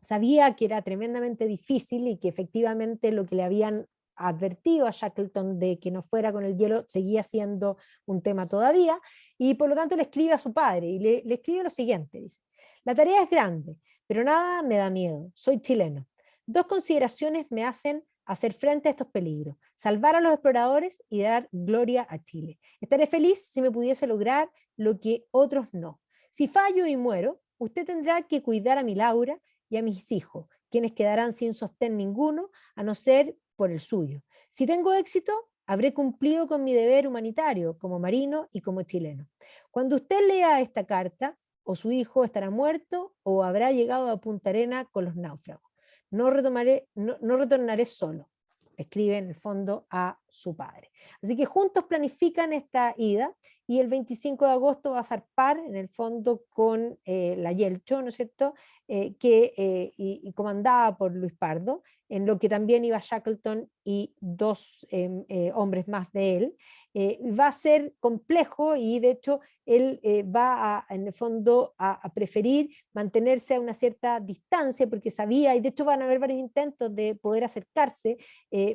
sabía que era tremendamente difícil y que efectivamente lo que le habían advertido a Shackleton de que no fuera con el hielo seguía siendo un tema todavía, y por lo tanto le escribe a su padre y le escribe lo siguiente, dice: la tarea es grande, pero nada me da miedo, soy chileno. Dos consideraciones me hacen hacer frente a estos peligros: salvar a los exploradores y dar gloria a Chile. Estaré feliz si me pudiese lograr lo que otros no. Si fallo y muero, usted tendrá que cuidar a mi Laura y a mis hijos, quienes quedarán sin sostén ninguno, a no ser por el suyo. Si tengo éxito, habré cumplido con mi deber humanitario como marino y como chileno. Cuando usted lea esta carta, o su hijo estará muerto o habrá llegado a Punta Arena con los náufragos. No retornaré solo. Escribe en el fondo a su padre. Así que juntos planifican esta ida y el 25 de agosto va a zarpar en el fondo con la Yelcho, ¿no es cierto? Y comandada por Luis Pardo, en lo que también iba Shackleton y dos hombres más de él. Va a ser complejo y de hecho él en el fondo a preferir mantenerse a una cierta distancia porque sabía, y de hecho van a haber varios intentos de poder acercarse,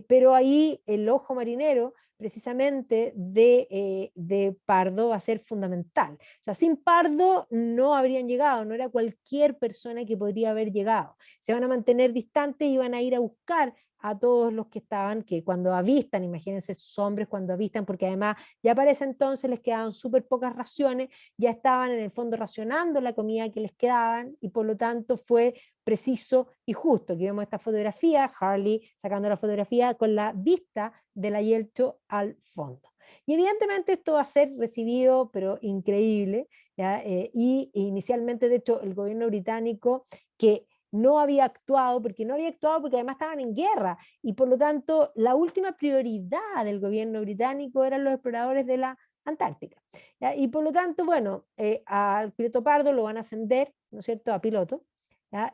pero ahí el ojo marinero precisamente de Pardo va a ser fundamental. O sea, sin Pardo no habrían llegado, no era cualquier persona que podría haber llegado. Se van a mantener distantes y van a ir a buscar a todos los que estaban, que cuando avistan, imagínense esos hombres cuando avistan, porque además ya para ese entonces les quedaban súper pocas raciones, ya estaban en el fondo racionando la comida que les quedaban y por lo tanto fue preciso y justo. Aquí vemos esta fotografía, Harley sacando la fotografía con la vista de la Yelcho al fondo. Y evidentemente esto va a ser recibido, pero increíble, ¿ya? Y inicialmente, de hecho, el gobierno británico, que no había actuado porque además estaban en guerra, y por lo tanto la última prioridad del gobierno británico eran los exploradores de la Antártica. ¿Ya? Y por lo tanto, bueno, al piloto Pardo lo van a ascender, ¿no es cierto?, a piloto,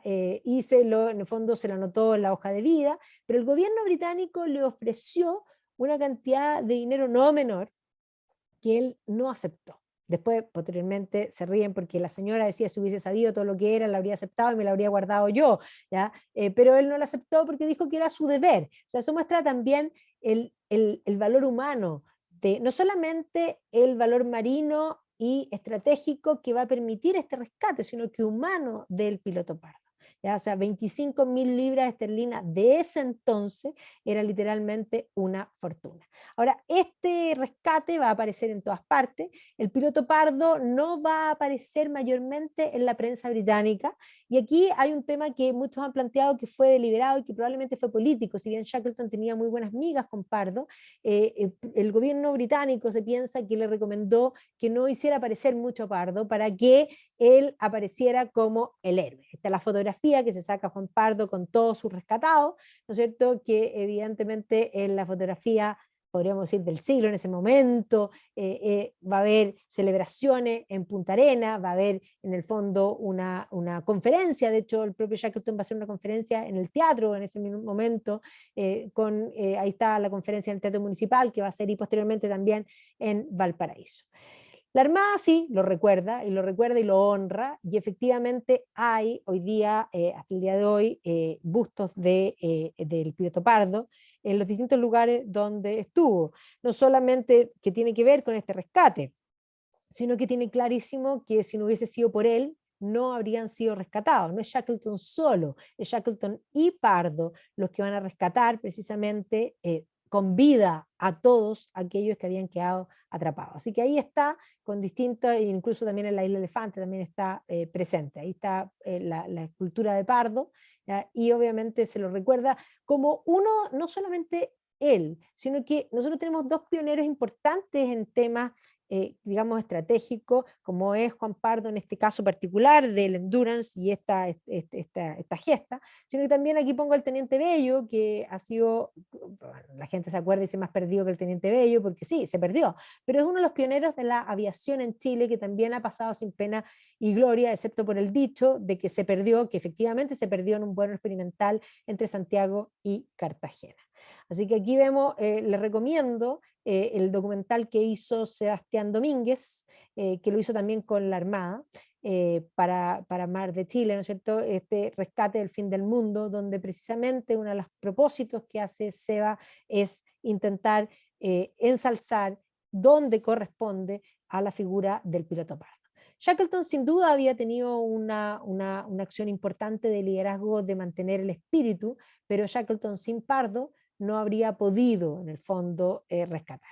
y en el fondo se lo anotó en la hoja de vida, pero el gobierno británico le ofreció una cantidad de dinero no menor que él no aceptó. Después, posteriormente, se ríen porque la señora decía, si hubiese sabido todo lo que era, la habría aceptado y me la habría guardado yo, ¿ya? Pero él no la aceptó porque dijo que era su deber. O sea, eso muestra también el valor humano, no solamente el valor marino y estratégico que va a permitir este rescate, sino que humano del piloto Pardo. ¿Ya? O sea, 25.000 libras esterlinas de ese entonces era literalmente una fortuna. Ahora, este rescate va a aparecer en todas partes. El piloto Pardo no va a aparecer mayormente en la prensa británica. Y aquí hay un tema que muchos han planteado que fue deliberado y que probablemente fue político. Si bien Shackleton tenía muy buenas migas con Pardo, el gobierno británico se piensa que le recomendó que no hiciera aparecer mucho a Pardo para que él apareciera como el héroe. Esta es la fotografía que se saca Juan Pardo con todos sus rescatados, ¿no es cierto? Que evidentemente en la fotografía, podríamos decir, del siglo en ese momento, va a haber celebraciones en Punta Arena, va a haber en el fondo una conferencia, de hecho el propio Shackleton va a hacer una conferencia en el teatro en ese mismo momento, ahí está la conferencia en el Teatro Municipal, que va a ser y posteriormente también en Valparaíso. La Armada sí lo recuerda y lo honra, y efectivamente hay hoy día, hasta el día de hoy, bustos del piloto Pardo en los distintos lugares donde estuvo. No solamente que tiene que ver con este rescate, sino que tiene clarísimo que si no hubiese sido por él, no habrían sido rescatados. No es Shackleton solo, es Shackleton y Pardo los que van a rescatar precisamente con vida a todos aquellos que habían quedado atrapados. Así que ahí está, con distintas, incluso también en la isla Elefante también está presente, ahí está la escultura de Pardo, ¿ya? Y obviamente se lo recuerda como uno, no solamente él, sino que nosotros tenemos dos pioneros importantes en temas digamos, estratégico, como es Juan Pardo en este caso particular del Endurance y esta gesta, sino que también aquí pongo al Teniente Bello, que ha sido, bueno, la gente se acuerda y dice más perdido que el Teniente Bello, porque sí, se perdió, pero es uno de los pioneros de la aviación en Chile, que también ha pasado sin pena y gloria, excepto por el dicho de que se perdió, que efectivamente se perdió en un vuelo experimental entre Santiago y Cartagena. Así que aquí vemos, les recomiendo el documental que hizo Sebastián Domínguez, que lo hizo también con la Armada, para Mar de Chile, ¿no es cierto? Este rescate del fin del mundo, donde precisamente uno de los propósitos que hace Seba es intentar ensalzar donde corresponde a la figura del piloto pardo. Shackleton sin duda había tenido una acción importante de liderazgo de mantener el espíritu, pero Shackleton sin Pardo no habría podido, en el fondo, rescatar.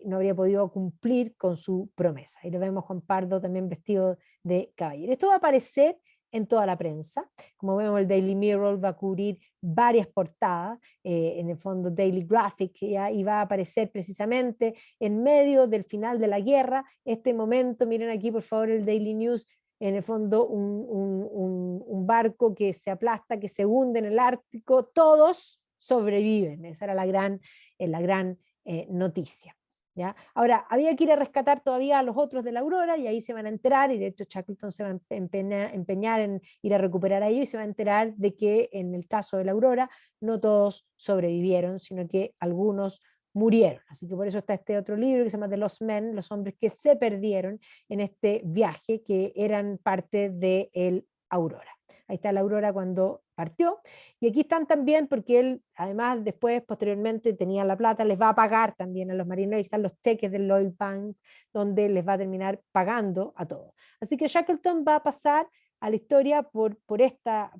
No habría podido cumplir con su promesa. Y lo vemos Juan Pardo también vestido de caballero. Esto va a aparecer en toda la prensa. Como vemos, el Daily Mirror va a cubrir varias portadas, en el fondo Daily Graphic, ¿ya? Y va a aparecer precisamente en medio del final de la guerra, este momento, miren aquí por favor el Daily News, en el fondo un barco que se aplasta, que se hunde en el Ártico, todos sobreviven. Esa era la gran noticia. ¿Ya? Ahora, había que ir a rescatar todavía a los otros de la Aurora y ahí se van a enterar, y de hecho Shackleton se va a empeñar en ir a recuperar a ellos y se va a enterar de que en el caso de la Aurora no todos sobrevivieron, sino que algunos murieron. Así que por eso está este otro libro que se llama The Lost Men, los hombres que se perdieron en este viaje, que eran parte de el Aurora. Ahí está la Aurora cuando partió, y aquí están también porque él, además, después, posteriormente, tenía la plata, les va a pagar también a los marineros, ahí están los cheques del Lloyd Bank, donde les va a terminar pagando a todos. Así que Shackleton va a pasar a la historia por esta,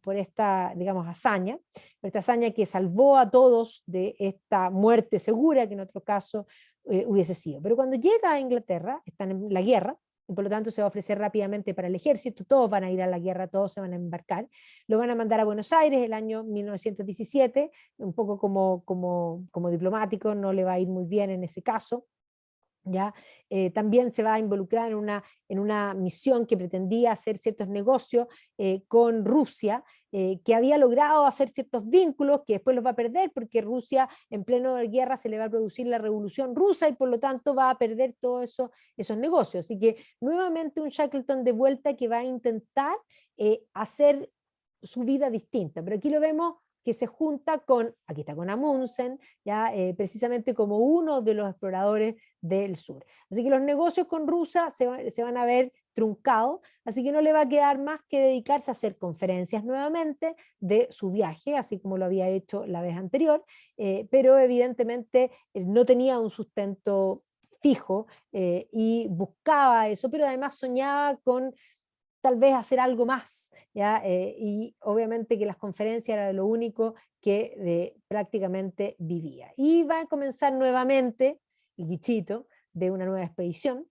digamos, hazaña, por esta hazaña que salvó a todos de esta muerte segura que en otro caso hubiese sido. Pero cuando llega a Inglaterra, están en la guerra, y por lo tanto se va a ofrecer rápidamente para el ejército, todos van a ir a la guerra, todos se van a embarcar, lo van a mandar a Buenos Aires el año 1917, un poco como diplomático, no le va a ir muy bien en ese caso. ¿Ya? También se va a involucrar en una misión que pretendía hacer ciertos negocios con Rusia, que había logrado hacer ciertos vínculos que después los va a perder porque Rusia en pleno guerra se le va a producir la revolución rusa y por lo tanto va a perder todos esos negocios. Así que nuevamente un Shackleton de vuelta que va a intentar hacer su vida distinta, pero aquí lo vemos que se junta aquí está con Amundsen, ya precisamente como uno de los exploradores del sur. Así que los negocios con Rusia se van a ver truncados, así que no le va a quedar más que dedicarse a hacer conferencias nuevamente de su viaje, así como lo había hecho la vez anterior, pero evidentemente no tenía un sustento fijo y buscaba eso, pero además soñaba con tal vez hacer algo más, ¿ya? Y obviamente que las conferencias era lo único que prácticamente vivía. Y va a comenzar nuevamente el bichito de una nueva expedición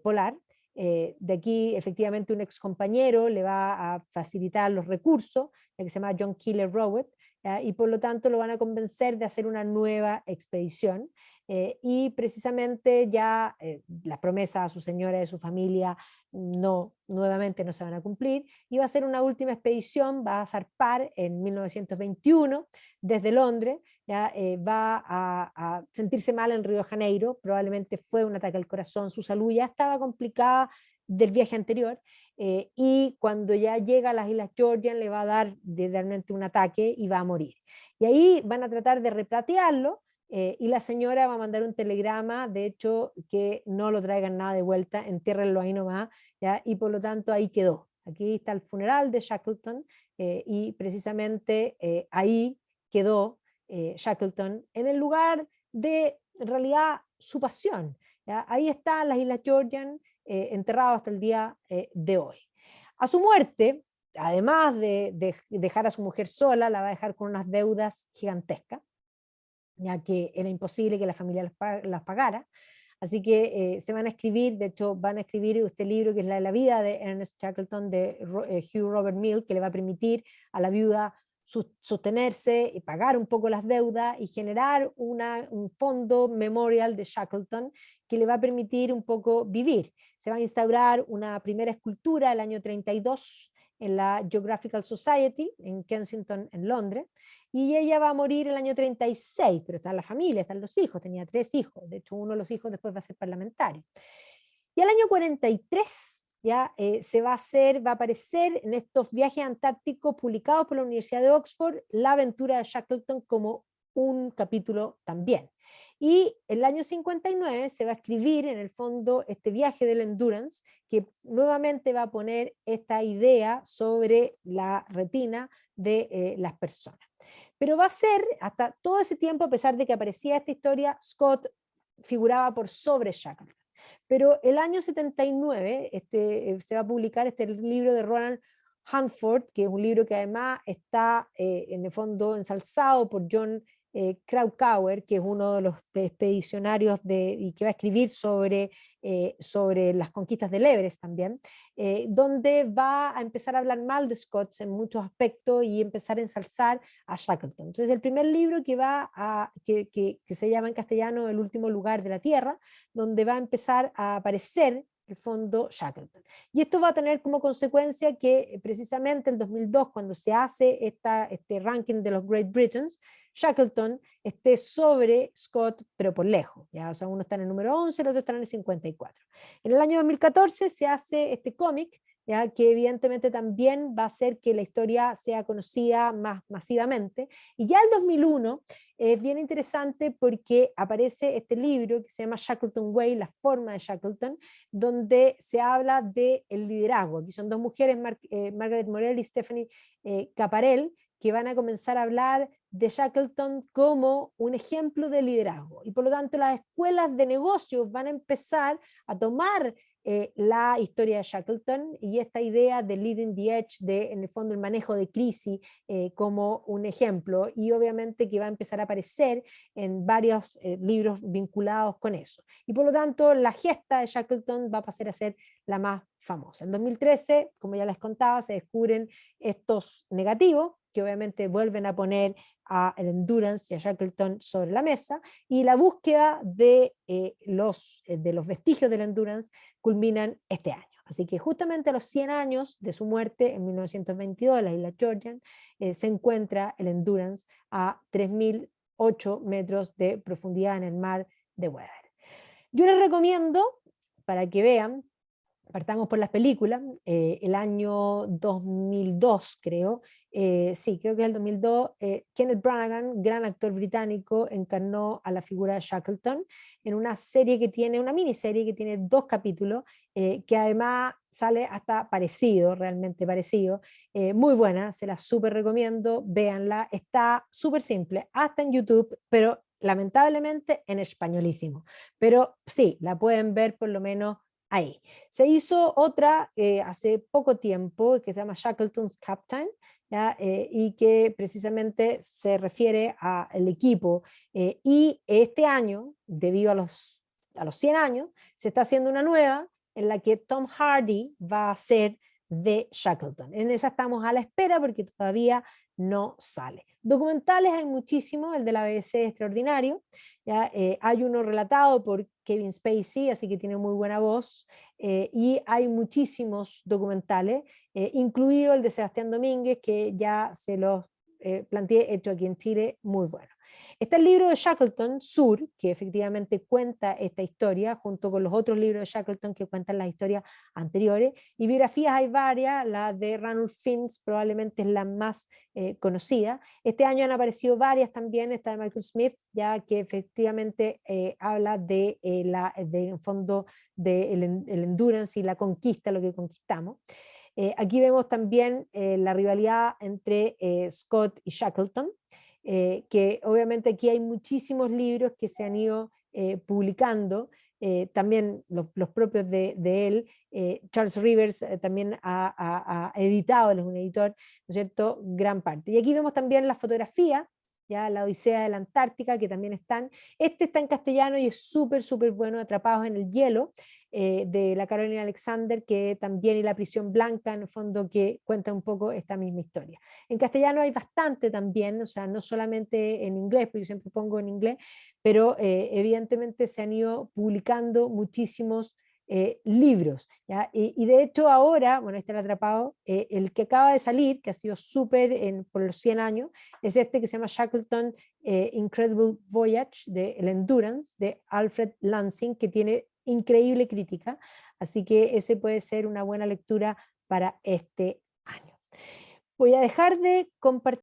polar. De aquí, efectivamente, un ex compañero le va a facilitar los recursos, el que se llama John Killer Rowett, y por lo tanto lo van a convencer de hacer una nueva expedición. Y precisamente ya las promesas a su señora y a su familia nuevamente no se van a cumplir, y va a ser una última expedición, va a zarpar en 1921 desde Londres, ¿ya? Va a sentirse mal en Río de Janeiro, probablemente fue un ataque al corazón, su salud ya estaba complicada del viaje anterior, y cuando ya llega a las Islas Georgian le va a dar realmente un ataque y va a morir. Y ahí van a tratar de repatriarlo, y la señora va a mandar un telegrama, de hecho, que no lo traigan nada de vuelta, entiérrenlo ahí nomás, ¿ya? Y por lo tanto ahí quedó. Aquí está el funeral de Shackleton, y precisamente ahí quedó Shackleton en el lugar de, en realidad, su pasión. ¿Ya? Ahí están las Islas Georgian, enterrado hasta el día de hoy. A su muerte, además de dejar a su mujer sola, la va a dejar con unas deudas gigantescas, ya que era imposible que la familia las pagara. Así que se van a escribir, de hecho van a escribir este libro que es la vida de Ernest Shackleton, de Hugh Robert Mill, que le va a permitir a la viuda sostenerse y pagar un poco las deudas y generar un fondo memorial de Shackleton que le va a permitir un poco vivir. Se va a instaurar una primera escultura el año 32 en la Geographical Society en Kensington, en Londres, y ella va a morir el año 36, pero está la familia, están los hijos, tenía 3 hijos, de hecho uno de los hijos después va a ser parlamentario. Y al año 43 ya va a aparecer en estos viajes antárticos publicados por la Universidad de Oxford la aventura de Shackleton como un capítulo también. Y el año 59 se va a escribir en el fondo este viaje del Endurance, que nuevamente va a poner esta idea sobre la retina de las personas. Pero va a ser, hasta todo ese tiempo, a pesar de que aparecía esta historia, Scott figuraba por sobre Shackleton. Pero el año 79 se va a publicar este libro de Roland Huntford, que es un libro que además está en el fondo ensalzado por John Krakauer, que es uno de los expedicionarios y que va a escribir sobre las conquistas del Everest también, donde va a empezar a hablar mal de Scott en muchos aspectos y empezar a ensalzar a Shackleton. Entonces el primer libro que se llama en castellano El último lugar de la Tierra, donde va a empezar a aparecer el fondo Shackleton. Y esto va a tener como consecuencia que precisamente en 2002, cuando se hace este ranking de los Great Britons, Shackleton esté sobre Scott, pero por lejos, ¿ya? O sea, uno está en el número 11, el otro está en el 54. En el año 2014 se hace este cómic, ¿ya? Que evidentemente también va a hacer que la historia sea conocida más masivamente. Y ya el 2001 es bien interesante porque aparece este libro que se llama Shackleton Way, la forma de Shackleton, donde se habla del liderazgo. Aquí son 2 mujeres, Margaret Morell y Stephanie Caparel, que van a comenzar a hablar de Shackleton como un ejemplo de liderazgo. Y por lo tanto las escuelas de negocios van a empezar a tomar la historia de Shackleton y esta idea de leading the edge, de en el fondo el manejo de crisis como un ejemplo, y obviamente que va a empezar a aparecer en varios libros vinculados con eso. Y por lo tanto la gesta de Shackleton va a pasar a ser la más famosa. En 2013, como ya les contaba, se descubren estos negativos, que obviamente vuelven a poner a el Endurance y a Shackleton sobre la mesa, y la búsqueda de los vestigios del Endurance culminan este año. Así que justamente a los 100 años de su muerte, en 1922, en la isla Georgian, se encuentra el Endurance a 3.008 metros de profundidad en el mar de Weddell. Yo les recomiendo, para que vean, partamos por las películas, el año 2002 creo, sí, creo que es el 2002, Kenneth Branagh, gran actor británico, encarnó a la figura de Shackleton en una serie que tiene, una miniserie que tiene 2 capítulos, que además sale hasta parecido, realmente parecido, muy buena, se la súper recomiendo, véanla, está súper simple, hasta en YouTube, pero lamentablemente en españolísimo, pero sí, la pueden ver por lo menos ahí. Se hizo otra hace poco tiempo que se llama Shackleton's Captain, ¿ya? Y que precisamente se refiere al equipo. Y este año, debido a los 100 años, se está haciendo una nueva en la que Tom Hardy va a ser de Shackleton. En esa estamos a la espera porque todavía no sale. Documentales hay muchísimos, el de la BBC es extraordinario, ¿ya? Hay uno relatado por Kevin Spacey, así que tiene muy buena voz, y hay muchísimos documentales, incluido el de Sebastián Domínguez, que ya se los planteé, hecho aquí en Chile, muy bueno. Está el libro de Shackleton, Sur, que efectivamente cuenta esta historia, junto con los otros libros de Shackleton que cuentan las historias anteriores, y biografías hay varias, la de Ranulph Fiennes probablemente es la más conocida. Este año han aparecido varias también, esta de Michael Smith, ya que efectivamente habla en fondo del el endurance y la conquista, lo que conquistamos. Aquí vemos también la rivalidad entre Scott y Shackleton, que obviamente aquí hay muchísimos libros que se han ido publicando, también los propios de él. Charles Rivers también ha editado, él es un editor, ¿no es cierto?, gran parte. Y aquí vemos también la fotografía, ya la Odisea de la Antártica, que también están. Este está en castellano y es súper, súper bueno, Atrapados en el hielo. de la Carolina Alexander, que también, y La prisión blanca, en el fondo, que cuenta un poco esta misma historia. En castellano hay bastante también, o sea, no solamente en inglés, porque yo siempre pongo en inglés, pero evidentemente se han ido publicando muchísimos libros, ¿ya? Y de hecho ahora, bueno, este el atrapado, el que acaba de salir, que ha sido súper por los 100 años, es este que se llama Shackleton Incredible Voyage, de el Endurance, de Alfred Lansing, que tiene increíble crítica, así que ese puede ser una buena lectura para este año. Voy a dejar de compartir